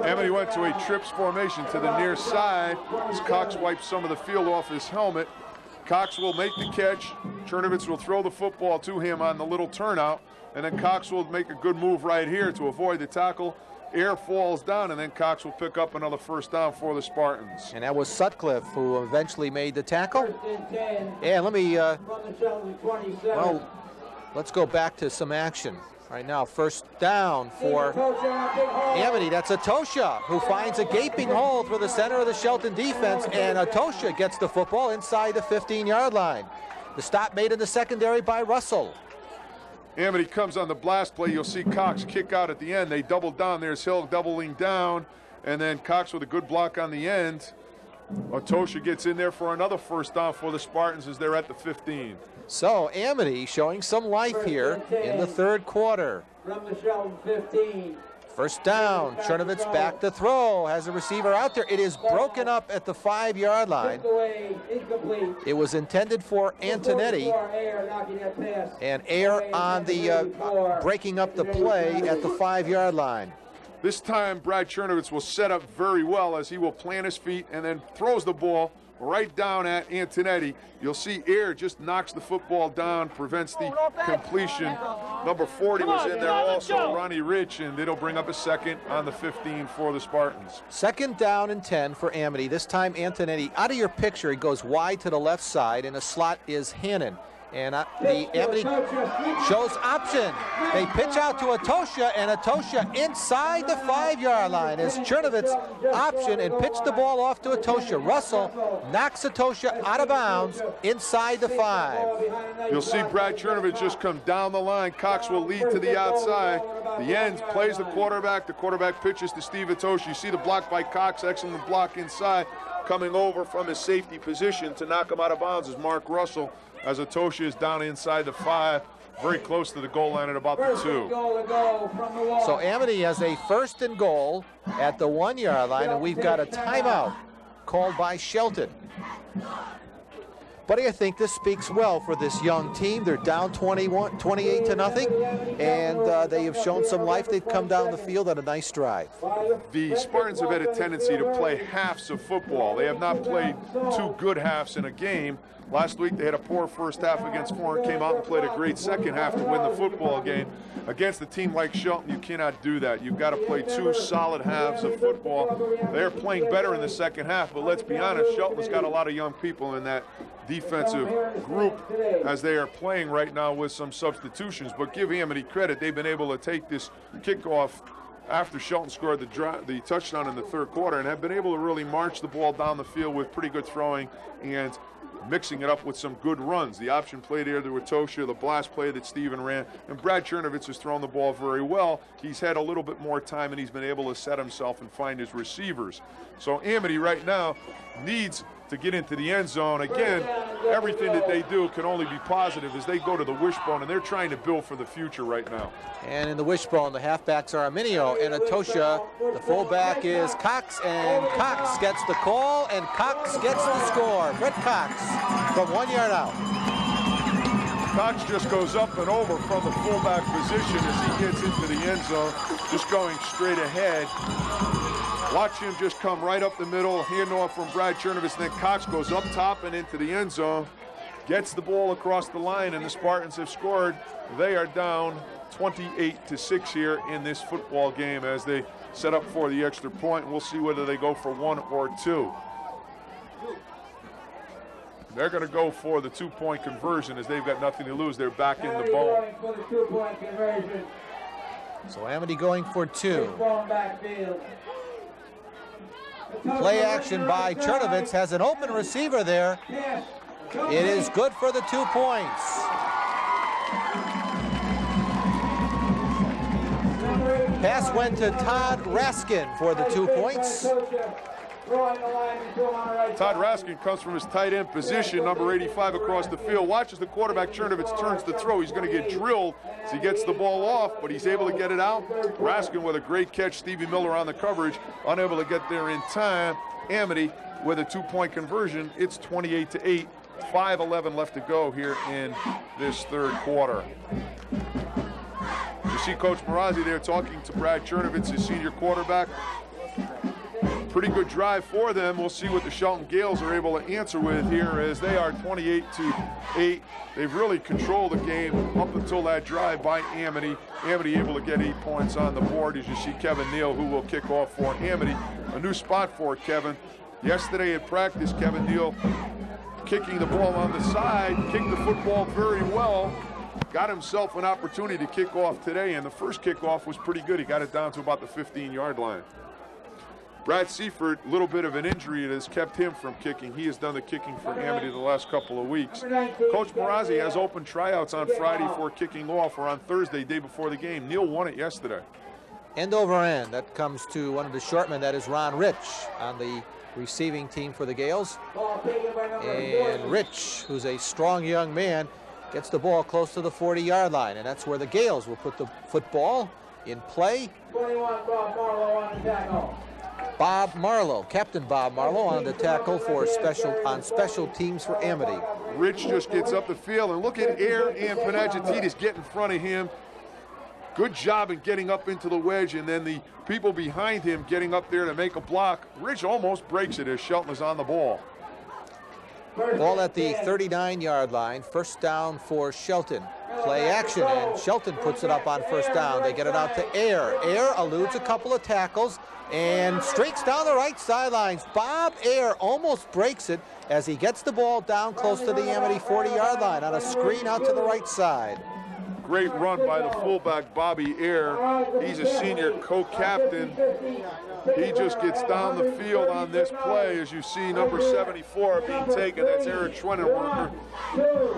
Amity went to a trips formation to the near side as Cox wipes some of the field off his helmet. Cox will make the catch. Chernovitz will throw the football to him on the little turnout, and then Cox will make a good move right here to avoid the tackle. Air falls down, and then Cox will pick up another first down for the Spartans. And that was Sutcliffe who eventually made the tackle. And let me, well, let's go back to some action. Right now, first down for Amity. That's Atosha, who finds a gaping hole through the center of the Shelton defense, and Atosha gets the football inside the 15-yard line. The stop made in the secondary by Russell. Amity comes on the blast play. You'll see Cox kick out at the end. They double down. There's Hill doubling down, and then Cox with a good block on the end. Atosha gets in there for another first down for the Spartans as they're at the 15. So Amity showing some life here in the 3rd quarter. From the Shelton 15. First down, Chernovitz back to throw, has a receiver out there. It is broken up at the 5-yard line. It was intended for Antonetti, and Ayer on the breaking up the play at the 5-yard line. This time, Brad Chernovitz will set up very well as he will plant his feet and then throws the ball right down at Antonetti. You'll see Ayer just knocks the football down, prevents the completion. Number 40 was in there also, Ronnie Rich, and it'll bring up a second on the 15 for the Spartans. 2nd down and 10 for Amity. This time Antonetti, out of your picture, he goes wide to the left side, and the slot is Hannon. And the Amity shows option. They pitch out to Atosha, and Atosha inside the 5-yard line as Chernovitz option and pitched the ball off to Atosha. Russell knocks Atosha out of bounds inside the 5. You'll see Brad Chernovitz just come down the line. Cox will lead to the outside. The end plays the quarterback. The quarterback pitches to Steve Atosha. You see the block by Cox, excellent block inside. coming over from his safety position to knock him out of bounds is Mark Russell, as Atosha is down inside the 5, very close to the goal line at about the 2. So Amity has a 1st and goal at the 1-yard line, and we've got a timeout called by Shelton. But I think this speaks well for this young team. They're down 28 to nothing, and they have shown some life. They've come down the field on a nice drive. The Spartans have had a tendency to play halves of football. They have not played 2 good halves in a game. Last week they had a poor first half against Warren, came out and played a great second half to win the football game. Against a team like Shelton, you cannot do that. You've got to play 2 solid halves of football. They're playing better in the second half, but let's be honest, Shelton's got a lot of young people in that defensive group as they are playing right now with some substitutions. But give Amity credit, they've been able to take this kickoff after Shelton scored the touchdown in the 3rd quarter and have been able to really march the ball down the field with pretty good throwing and mixing it up with some good runs. The option play there to Atosha, the blast play that Steven ran, and Brad Chernovitz has thrown the ball very well. He's had a little bit more time and he's been able to set himself and find his receivers. So Amity right now needs to get into the end zone. Again, everything that they do can only be positive as they go to the wishbone, and they're trying to build for the future right now. And in the wishbone, the halfbacks are Arminio and Atosha. The fullback is Cox, and Cox gets the call, and Cox gets the score. Brett Cox from 1 yard out. Cox just goes up and over from the fullback position as he gets into the end zone, just going straight ahead. Watch him just come right up the middle, handoff from Brad Chernovitz, then Cox goes up top and into the end zone, gets the ball across the line, and the Spartans have scored. They are down 28-6 here in this football game as they set up for the extra point. We'll see whether they go for 1 or 2. They're going to go for the 2-point conversion as they've got nothing to lose. They're back in the bone. So Amity going for 2. Play action by Chernovitz, has an open receiver there. It is good for the 2 points. Pass went to Todd Raskin for the 2 points. Todd Raskin comes from his tight end position, number 85 across the field. Watches the quarterback, Chernovitz turns to throw. He's going to get drilled as he gets the ball off, but he's able to get it out. Raskin with a great catch. Stevie Miller on the coverage, unable to get there in time. Amity with a 2-point conversion. It's 28-8. 5:11 left to go here in this 3rd quarter. You see Coach Marazzi there talking to Brad Chernovitz, his senior quarterback. Pretty good drive for them. We'll see what the Shelton Gales are able to answer with here as they are 28-8. They've really controlled the game up until that drive by Amity. Amity able to get 8 points on the board as you see Kevin Neal, who will kick off for Amity. A new spot for Kevin. Yesterday at practice, Kevin Neal kicking the ball on the side, kicked the football very well. Got himself an opportunity to kick off today, and the first kickoff was pretty good. He got it down to about the 15-yard line. Brad Seifert, a little bit of an injury that has kept him from kicking. He has done the kicking for Amity the last couple of weeks. Coach Marazzi has open tryouts on Friday for kicking off, or on Thursday, day before the game. Neal won it yesterday. End over end. That comes to one of the shortmen. That is Ron Rich on the receiving team for the Gales. And Rich, who's a strong young man, gets the ball close to the 40-yard line, and that's where the Gales will put the football in play. 21, Bob Marlowe on the tackle. Bob Marlowe, Captain Bob Marlowe on the tackle for special teams for Amity. Rich just gets up the field, and look at Air and Panagiotis get in front of him. Good job in getting up into the wedge, and then the people behind him getting up there to make a block. Rich almost breaks it as Shelton is on the ball. Ball at the 39-yard line, 1st down for Shelton. Play action, and Shelton puts it up on 1st down. They get it out to Air. Air eludes a couple of tackles and streaks down the right sidelines. Bob Air almost breaks it as he gets the ball down close to the Amity 40-yard line on a screen out to the right side. Great run by the fullback, Bobby Air. He's a senior co-captain. He just gets down the field on this play. As you see, number 74 being taken. That's Eric Schwenenwerker.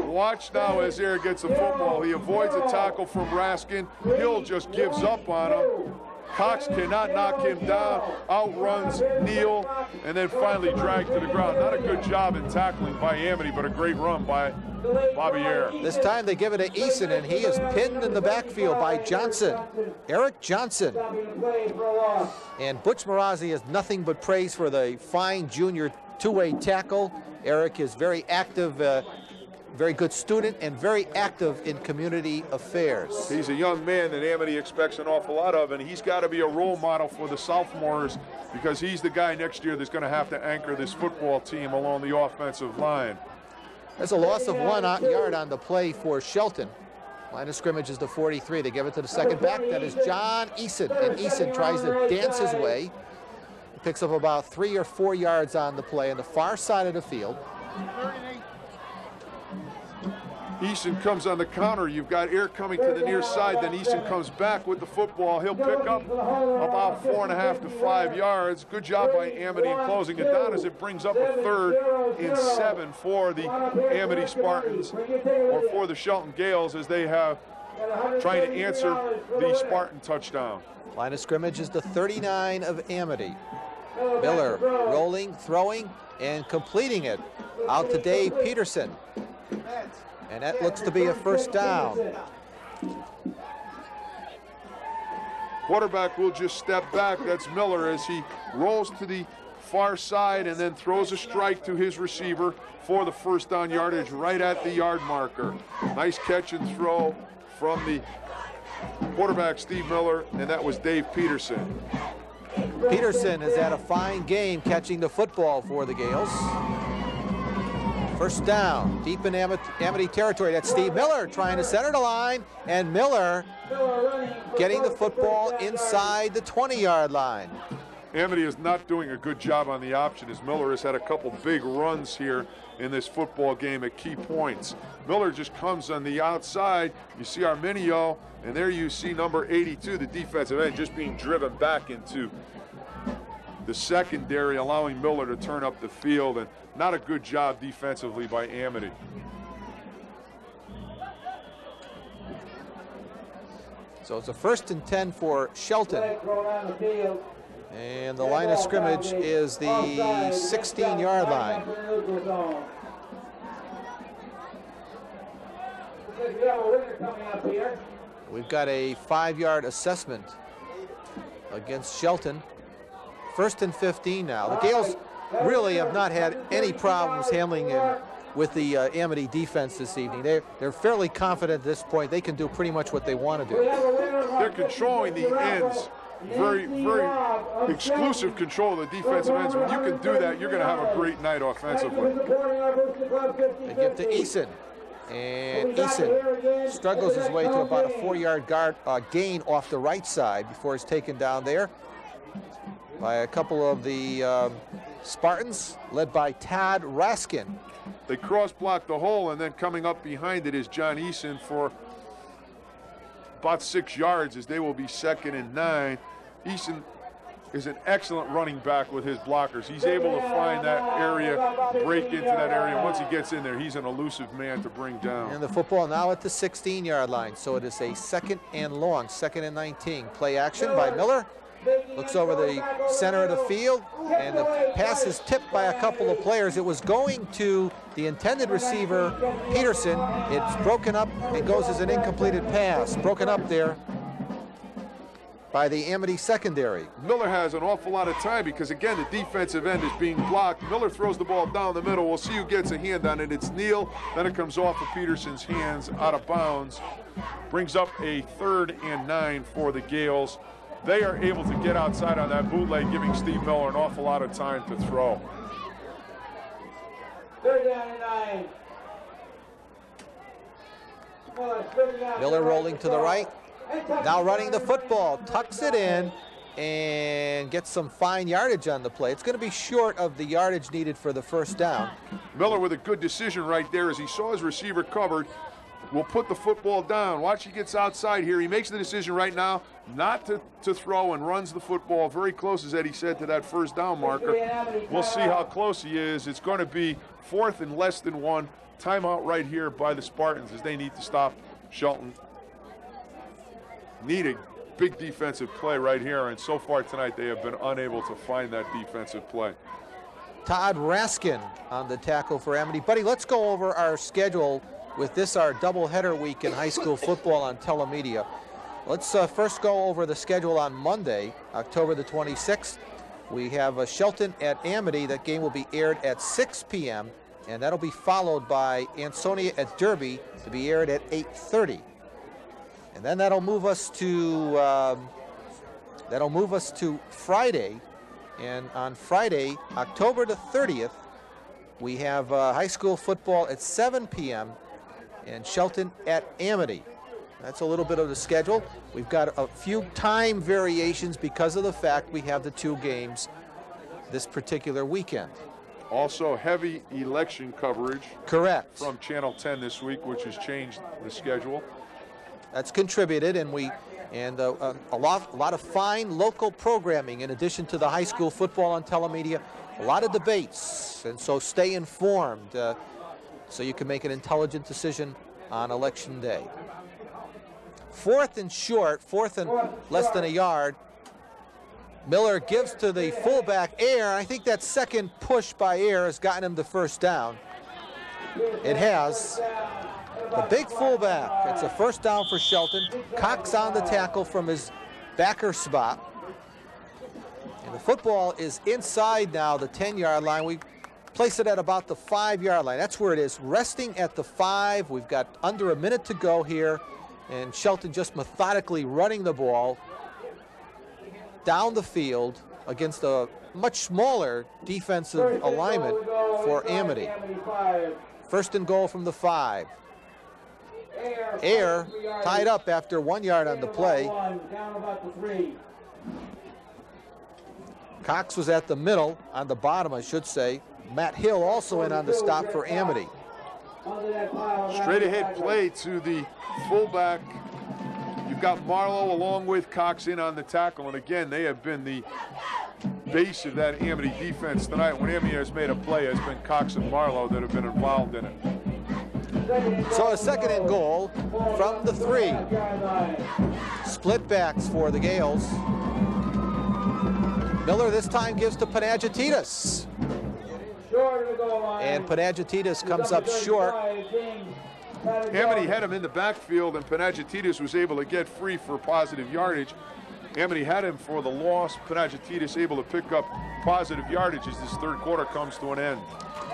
Watch now as Air gets the football. He avoids a tackle from Raskin. Hill just gives up on him. Cox cannot knock him down, outruns Neal, and then finally dragged to the ground. Not a good job in tackling by Amity, but a great run by Bobby Ayer. This time they give it to Eason, and he is pinned in the backfield by Johnson, Eric Johnson. And Butch Marazzi has nothing but praise for the fine junior two-way tackle. Eric is very active, very good student, and very active in community affairs. He's a young man that Amity expects an awful lot of, and he's got to be a role model for the sophomores because he's the guy next year that's going to have to anchor this football team along the offensive line. There's a loss of 1 yard on the play for Shelton. Line of scrimmage is the 43. They give it to the second back. That is John Eason, and Eason tries to dance his way. He picks up about 3 or 4 yards on the play on the far side of the field. Eason comes on the counter. You've got Ayer coming to the near side. Then Eason comes back with the football. He'll pick up about 4.5 to 5 yards. Good job by Amity in closing it down as it brings up a 3rd and 7 for the Amity Spartans, or for the Shelton Gales, as they have trying to answer the Spartan touchdown. Line of scrimmage is the 39 of Amity. Miller rolling, throwing, and completing it out to Dave Peterson. And that looks to be a first down. Quarterback will just step back. That's Miller as he rolls to the far side and then throws a strike to his receiver for the first down yardage right at the yard marker. Nice catch and throw from the quarterback, Steve Miller, and that was Dave Peterson. Peterson has had a fine game catching the football for the Gales. First down, deep in Amity territory. That's Steve Miller trying to center the line, and Miller getting the football inside the 20-yard line. Amity is not doing a good job on the option as Miller has had a couple big runs here in this football game at key points. Miller just comes on the outside. You see Arminio, and there you see number 82, the defensive end, just being driven back into the secondary, allowing Miller to turn up the field, and not a good job defensively by Amity. So it's a 1st and 10 for Shelton. And the line of scrimmage is the 16-yard line. We've got a 5-yard assessment against Shelton. 1st and 15 now. The Gales really have not had any problems handling it with the Amity defense this evening. They're fairly confident at this point. They can do pretty much what they want to do. They're controlling the ends. Very, very exclusive control of the defensive ends. When you can do that, you're going to have a great night offensively. They give to Eason. And Eason struggles his way to about a 4-yard gain off the right side before he's taken down there by a couple of the Spartans, led by Todd Raskin. They cross-block the hole, and then coming up behind it is John Eason for about 6 yards, as they will be 2nd and 9. Eason is an excellent running back with his blockers. He's able to find that area, break into that area. Once he gets in there, he's an elusive man to bring down. And the football now at the 16-yard line, so it is a 2nd and long, 2nd and 19. Play action by Miller. Looks over the center of the field, and the pass is tipped by a couple of players. It was going to the intended receiver, Peterson. It's broken up and goes as an incompleted pass. Broken up there by the Amity secondary. Miller has an awful lot of time because, again, the defensive end is being blocked. Miller throws the ball down the middle. We'll see who gets a hand on it. It's Neal. Then it comes off of Peterson's hands out of bounds. Brings up a 3rd and 9 for the Gales. They are able to get outside on that bootleg, giving Steve Miller an awful lot of time to throw. 3rd down and 9. Miller rolling to the right. Now running the football, tucks it in, and gets some fine yardage on the play. It's going to be short of the yardage needed for the first down. Miller with a good decision right there as he saw his receiver covered. Will put the football down. Watch, he gets outside here. He makes the decision right now not to throw and runs the football very close, as Eddie said, to that first down marker. We'll see how close he is. It's going to be 4th and less than 1. Timeout right here by the Spartans as they need to stop Shelton. Need a big defensive play right here, and so far tonight they have been unable to find that defensive play. Todd Raskin on the tackle for Amity. Buddy, let's go over our schedule with this, our doubleheader week in high school football on telemedia. Let's first go over the schedule on Monday, October the 26th. We have Shelton at Amity. That game will be aired at 6 p.m., and that'll be followed by Ansonia at Derby to be aired at 8:30. And then that'll move us to Friday. And on Friday, October the 30th, we have high school football at 7 p.m. and Shelton at Amity. That's a little bit of the schedule. We've got a few time variations because of the fact we have the two games this particular weekend. Also heavy election coverage. Correct. From Channel 10 this week, which has changed the schedule. That's contributed, and a lot of fine local programming in addition to the high school football on telemedia. A lot of debates, and so stay informed so you can make an intelligent decision on Election Day. Fourth and short, fourth and less than a yard. Miller gives to the fullback, Air. I think that second push by Air has gotten him the first down. It has. The big fullback. It's a first down for Shelton. Cox on the tackle from his backer spot. And the football is inside now the 10-yard line. We place it at about the 5-yard line. That's where it is, resting at the 5. We've got under a minute to go here. And Shelton just methodically running the ball down the field against a much smaller defensive alignment for Amity. First and goal from the 5. Air tied up after 1 yard on the play. Cox was at the middle, on the bottom, I should say. Matt Hill also in on the stop for Amity. Straight ahead play to the fullback. You've got Marlowe along with Cox in on the tackle, and again, they have been the base of that Amity defense tonight. When Amity has made a play, it's been Cox and Marlowe that have been involved in it. So a second and goal from the 3. Split backs for the Gales. Miller this time gives to Panagiotis. And Panagiotis comes up short. Amity had him in the backfield, and Panagiotis was able to get free for positive yardage. Amity had him for the loss. Panagiotis able to pick up positive yardage as this third quarter comes to an end.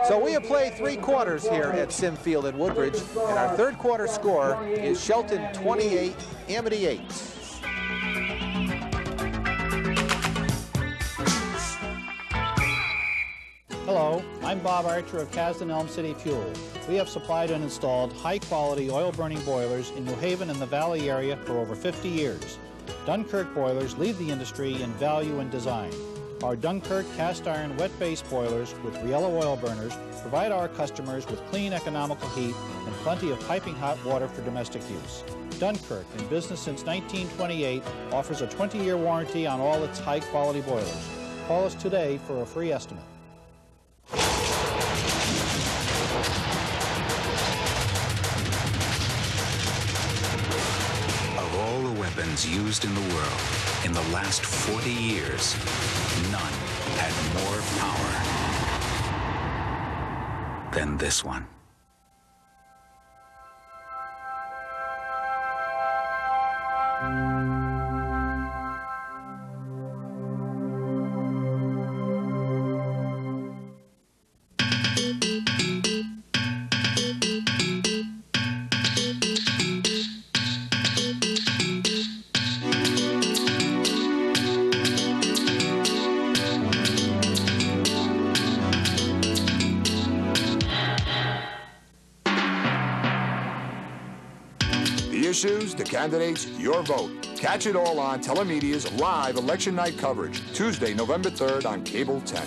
So we have played 3 quarters here at Sim Field in Woodbridge, and our third quarter score is Shelton 28, Amity 8. Hello, I'm Bob Archer of Kasdan Elm City Fuel. We have supplied and installed high-quality oil-burning boilers in New Haven and the Valley area for over 50 years. Dunkirk boilers lead the industry in value and design. Our Dunkirk cast iron wet-base boilers with Riello oil burners provide our customers with clean, economical heat and plenty of piping hot water for domestic use. Dunkirk, in business since 1928, offers a 20-year warranty on all its high-quality boilers. Call us today for a free estimate. Of all the weapons used in the world, in the last 40 years, none had more power than this one. Issues, the candidates, your vote. Catch it all on Telemedia's live election night coverage, Tuesday, November 3rd on Cable 10.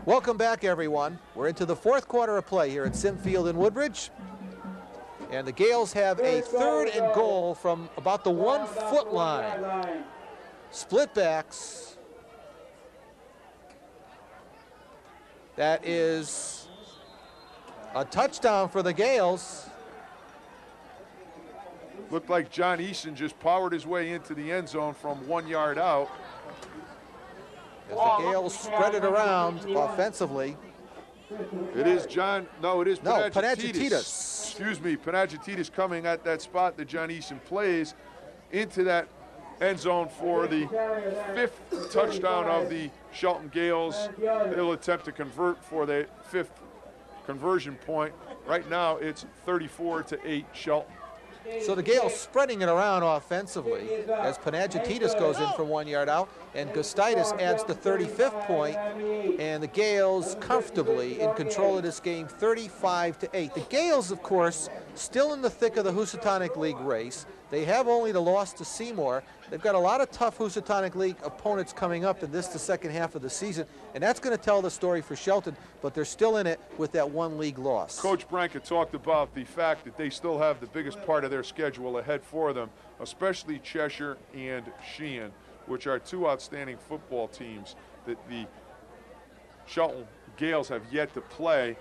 Welcome back, everyone. We're into the fourth quarter of play here at Sim Field in Woodbridge. And the Gales have a 3rd and goal from about the 1 foot line. Split backs. That is a touchdown for the Gales. Looked like John Eason just powered his way into the end zone from 1 yard out. As the Gales spread it around offensively. It is Panagiotis. Excuse me, Panagiotis coming at that spot that John Eason plays into that end zone for the 5th touchdown of the Shelton Gales. They'll attempt to convert for the 5th conversion point. Right now it's 34-8 Shelton. So the Gales spreading it around offensively as Panagiotis goes in from 1 yard out, and Gustitis adds the 35th point, and the Gales comfortably in control of this game, 35-8. The Gales, of course, still in the thick of the Housatonic League race. They have only the loss to Seymour. They've got a lot of tough Housatonic League opponents coming up in this, the second half of the season, and that's going to tell the story for Shelton, but they're still in it with that 1 league loss. Coach Branca talked about the fact that they still have the biggest part of their schedule ahead for them, especially Cheshire and Sheehan, which are 2 outstanding football teams that the Shelton Gales have yet to play.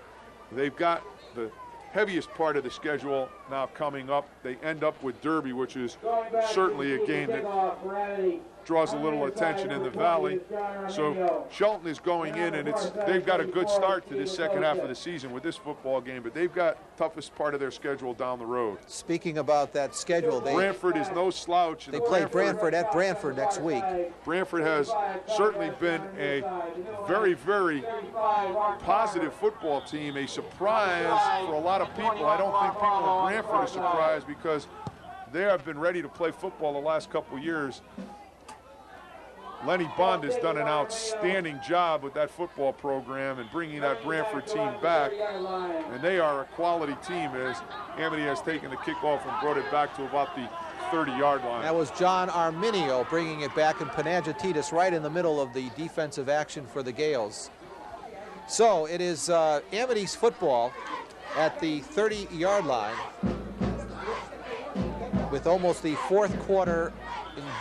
They've got the heaviest part of the schedule now coming up. They end up with Derby, which is certainly a game that draws a little attention in the Valley. So Shelton is going in, and they've got a good start to this second half of the season with this football game, but they've got toughest part of their schedule down the road. Speaking about that schedule, Brantford is no slouch. They play Brantford at Brantford next week. Brantford has certainly been a very, very positive football team, a surprise for a lot of people. I don't think people in Brantford are surprised because they have been ready to play football the last couple of years. Lenny Bond has done an outstanding job with that football program and bringing that Brantford team back. And they are a quality team as Amity has taken the kickoff and brought it back to about the 30-yard line. That was John Arminio bringing it back, and Panagiotis right in the middle of the defensive action for the Gales. So it is Amity's football at the 30-yard line with almost the fourth quarter,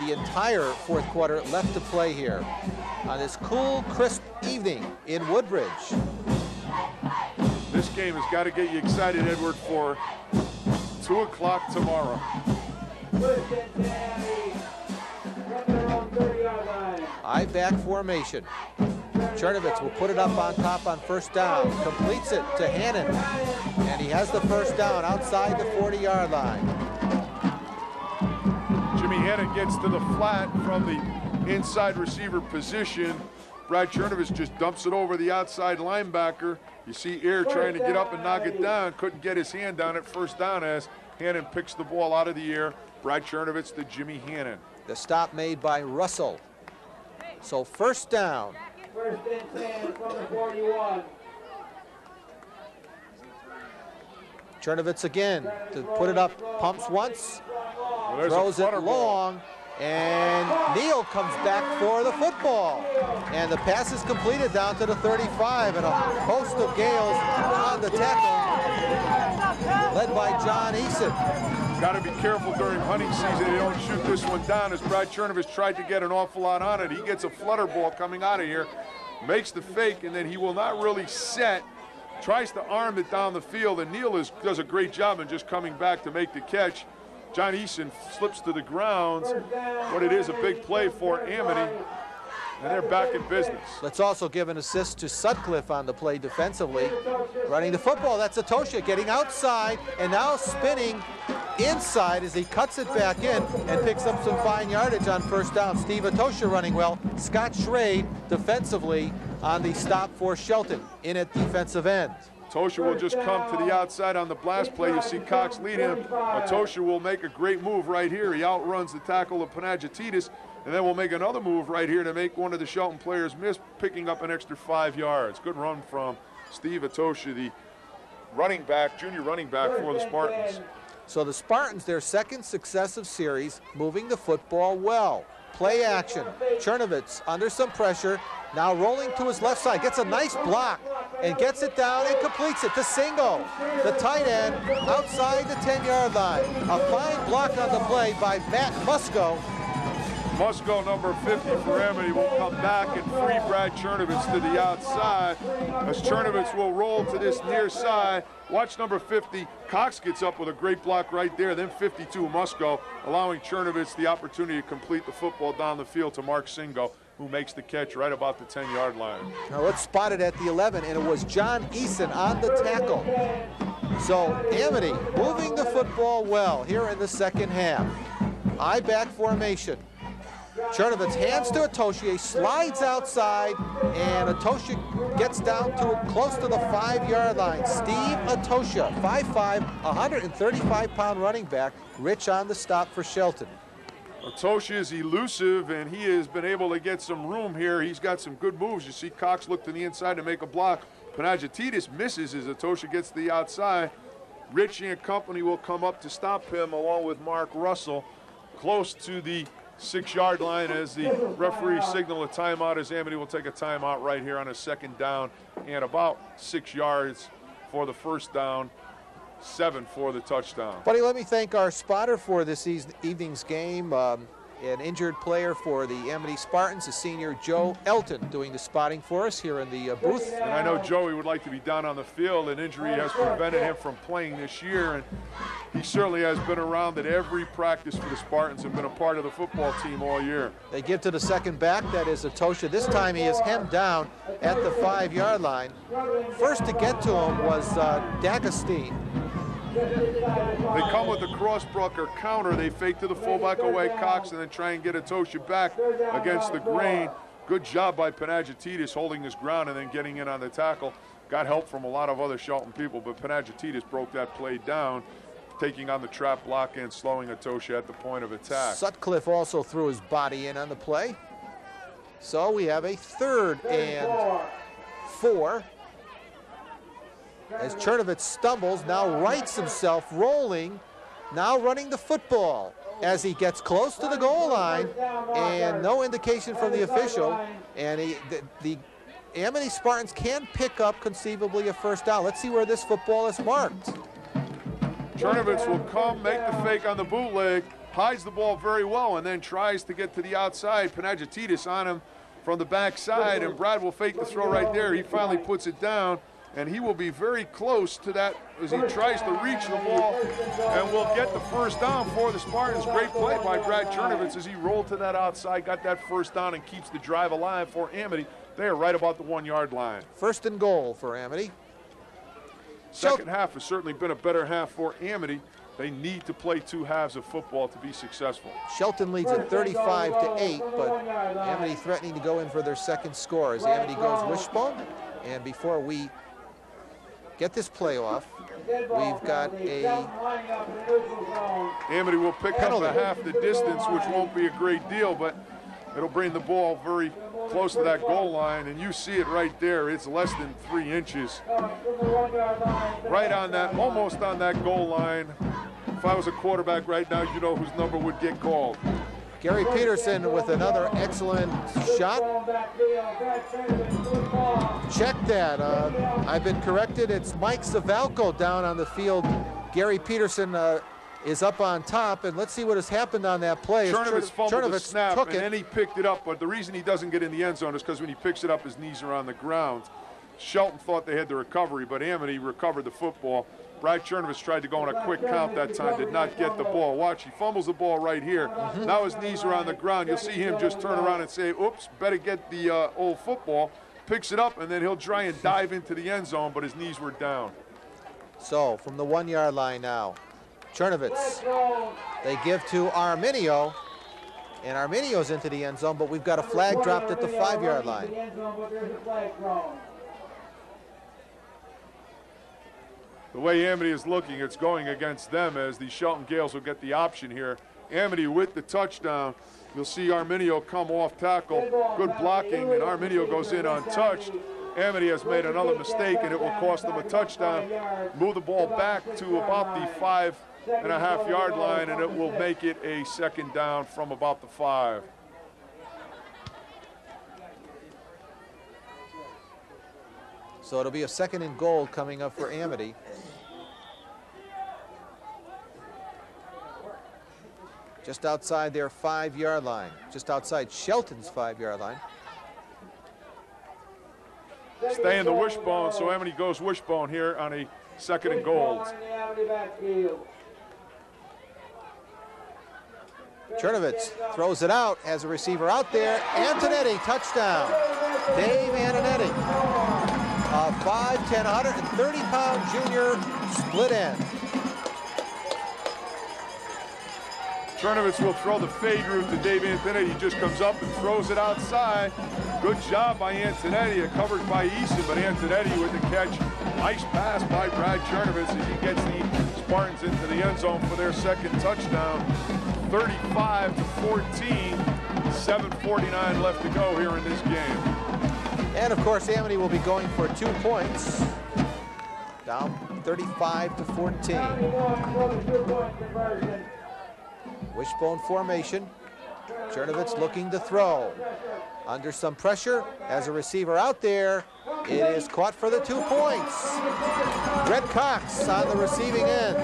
the entire fourth quarter left to play here on this cool, crisp evening in Woodbridge. This game has got to get you excited, Edward, for 2 o'clock tomorrow. I-back formation. Chernovitz will put it up on top on first down, completes it to Hannon, and he has the first down outside the 40-yard line. Jimmy Hannon gets to the flat from the inside receiver position. Brad Chernovitz just dumps it over the outside linebacker. You see Air trying to get up and knock it down, couldn't get his hand down at first down as Hannon picks the ball out of the air. Brad Chernovitz to Jimmy Hannon. The stop made by Russell. So first down. First and 10 from the 41. Chernovitz again to put it up, pumps once, throws it long, and Neal comes back for the football. And the pass is completed down to the 35, and a host of Gales on the tackle, led by John Eason. Got to be careful during hunting season they don't shoot this one down, as Brad Chernovitz tried to get an awful lot on it. He gets a flutter ball coming out of here, makes the fake, and then he will not really set. Tries to arm it down the field, and Neal does a great job in just coming back to make the catch. John Eason slips to the ground, but it is a big play for Amity, and they're back in business. Let's also give an assist to Sutcliffe on the play defensively. Running the football, that's Atosha getting outside and now spinning inside as he cuts it back in and picks up some fine yardage on first down. Steve Atosha running well. Scott Schrade defensively on the stop for Shelton in at defensive end. Atosha will just come to the outside on the blast play. You see Cox lead him. Atosha will make a great move right here. He outruns the tackle of Panagiotis, and then we'll make another move right here to make one of the Shelton players miss, picking up an extra 5 yards. Good run from Steve Atosha, the running back, junior running back for the Spartans. So the Spartans, their second successive series, moving the football well. Play action. Chernovitz under some pressure. Now rolling to his left side. Gets a nice block and gets it down and completes it to Singo, the tight end, outside the 10-yard line. A fine block on the play by Matt Musco. Musco, number 50 for Amity, will come back and free Brad Chernovitz to the outside as Chernovitz will roll to this near side. Watch number 50, Cox gets up with a great block right there, then 52, Musco, allowing Chernovitz the opportunity to complete the football down the field to Mark Singo, who makes the catch right about the 10-yard line. Now let's spot it at the 11, and it was John Eason on the tackle. So Amity moving the football well here in the second half. I-back formation. Chernovitz hands to Atoshe, slides outside, and Atoshe gets down to close to the 5-yard line. Steve Atoshe, 5'5", 135-pound running back, rich on the stop for Shelton. Atoshe is elusive, and he has been able to get some room here. He's got some good moves. You see Cox look to the inside to make a block. Panagiotis misses as Atoshe gets to the outside. Ritchie and company will come up to stop him along with Mark Russell close to the 6-yard line as the referee signal a timeout, as Amity will take a timeout right here on a second down and about 6 yards for the first down, 7 for the touchdown. Buddy, let me thank our spotter for this evening's game. An injured player for the Amity Spartans, the senior Joe Elton, doing the spotting for us here in the booth. And I know Joey would like to be down on the field. An injury has prevented him from playing this year, and he certainly has been around at every practice for the Spartans and been a part of the football team all year. They give to the second back, that is Atoshe. This time he is hemmed down at the 5-yard line. First to get to him was D'Agostine. They come with the Crossbrucker counter. They fake to the fullback away, Cox, and then try and get Atoshe back against the grain. Good job by Panagiotis holding his ground and then getting in on the tackle. Got help from a lot of other Shelton people, but Panagiotis broke that play down, taking on the trap block and slowing Atoshe at the point of attack. Sutcliffe also threw his body in on the play. So we have a 3rd and 4. As Chernovitz stumbles, now rights himself, rolling, now running the football as he gets close to the goal line, and no indication from the official, and the Amity Spartans can pick up conceivably a first down. Let's see where this football is marked. Chernovitz will come, make the fake on the bootleg, hides the ball very well, and then tries to get to the outside. Panagiotis on him from the backside, and Brad will fake the throw right there. He finally puts it down, and he will be very close to that as he tries to reach the ball and will get the first down for the Spartans. Great play by Brad Chernovitz as he rolled to that outside, got that first down, and keeps the drive alive for Amity. They are right about the 1-yard line. 1st and goal for Amity. Second half has certainly been a better half for Amity. They need to play 2 halves of football to be successful. Shelton leads at 35-8, but Amity threatening to go in for their second score as Amity goes wishbone. And before we get this play off, we've got a Amity will pick penalty. up the half the distance, which won't be a great deal, but it'll bring the ball very close to that goal line, and you see it right there. It's less than 3 inches. Right on that, almost on that goal line. If I was a quarterback right now, you know whose number would get called. Gary Peterson with another excellent shot. Check that. I've been corrected. It's Mike Zavalco down on the field. Gary Peterson is up on top, and let's see what has happened on that play. Chernovitz fumbled the snap, took and it. then he picked it up, but the reason he doesn't get in the end zone is because when he picks it up, his knees are on the ground. Shelton thought they had the recovery, but Amity recovered the football. Brad Chernovitz tried to go on a quick count that time, did not get the ball. Watch, he fumbles the ball right here. Now his knees are on the ground. You'll see him just turn around and say, oops, better get the old football. Picks it up, and then he'll try and dive into the end zone, but his knees were down. So, from the 1-yard line now, Chernovitz, they give to Arminio, and Arminio's into the end zone, but we've got a flag dropped at the 5-yard line. The way Amity is looking, it's going against them as the Shelton Gales will get the option here. Amity with the touchdown. You'll see Arminio come off tackle. Good blocking, and Arminio goes in untouched. Amity has made another mistake, and it will cost them a touchdown. Move the ball back to about the 5.5-yard line, and it will make it a second down from about the 5. So it'll be a 2nd and goal coming up for Amity. Just outside their 5-yard line, just outside Shelton's 5-yard line. Stay in the wishbone, so Amity goes wishbone here on a 2nd and goal. Chernovitz throws it out, has a receiver out there. Antonetti, touchdown. Dave Antonetti, a 5'10", 130-pound junior split end. Chernovitz will throw the fade route to Dave Antonetti. He just comes up and throws it outside. Good job by Antonetti. It covered by Eason, but Antonetti with the catch. Nice pass by Brad Chernovitz as he gets the Spartans into the end zone for their 2nd touchdown. 35-14. 7:49 left to go here in this game. And of course, Amity will be going for 2 points. Down 35-14. Wishbone formation. Chernovitz looking to throw. Under some pressure, has a receiver out there. It is caught for the 2 points. Red Cox on the receiving end.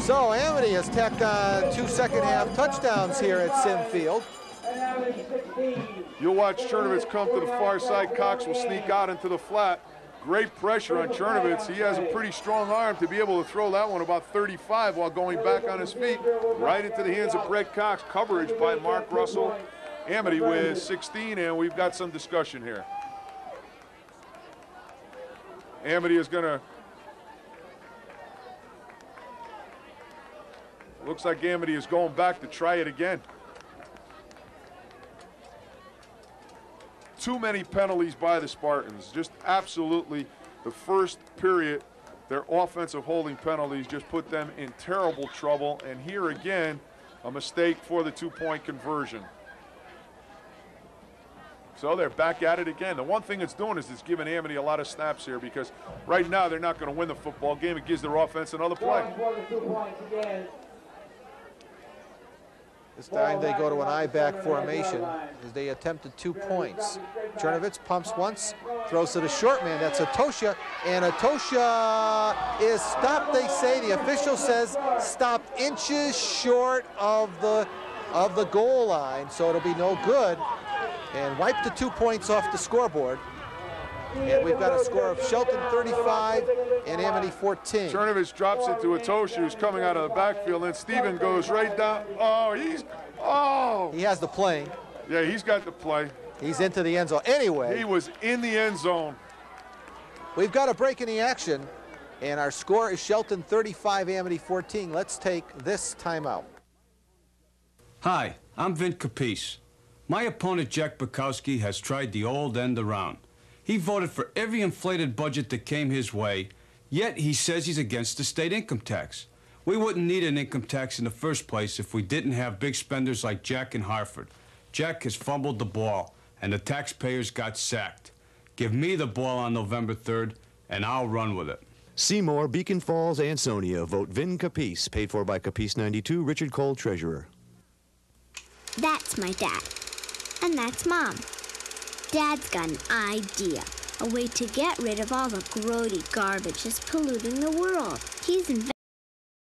So Amity has tacked on 2 second-half touchdowns here at Sim Field. You'll watch Chernovitz come to the far side. Cox will sneak out into the flat. Great pressure on Chernovitz. He has a pretty strong arm to be able to throw that one about 35 while going back on his feet. Right into the hands of Brett Cox. Coverage by Mark Russell. Amity with 16, and we've got some discussion here. Amity is going to... Looks like Amity is going back to try it again. Too many penalties by the Spartans. Just absolutely, the first period, their offensive holding penalties just put them in terrible trouble. And here again, a mistake for the 2-point conversion. So they're back at it again. The one thing it's doing is it's giving Amity a lot of snaps here, because right now they're not going to win the football game. It gives their offense another play. This time they go to an I-back formation as they attempted 2 points. Chernovitz pumps once, throws to the short man. That's Atosha, and Atosha is stopped, they say. The official says stopped inches short of the goal line, so it'll be no good. And wipe the 2 points off the scoreboard. And we've got a score of Shelton 35 and Amity 14. Chernovitz drops it to Atosha, who's coming out of the backfield, and Steven goes right down. He has the plane. Yeah, he's got the play. He's into the end zone. Anyway. He was in the end zone. We've got a break in the action, and our score is Shelton 35, Amity 14. Let's take this timeout. Hi, I'm Vin Capice. My opponent, Jack Bukowski, has tried the old end around. He voted for every inflated budget that came his way, yet he says he's against the state income tax. We wouldn't need an income tax in the first place if we didn't have big spenders like Jack in Hartford. Jack has fumbled the ball, and the taxpayers got sacked. Give me the ball on November 3rd, and I'll run with it. Seymour, Beacon Falls, Ansonia. Vote Vin Capice. Paid for by Capice 92, Richard Cole, Treasurer. That's my dad. And that's Mom. Dad's got an idea. A way to get rid of all the grody garbage that's polluting the world. He's invented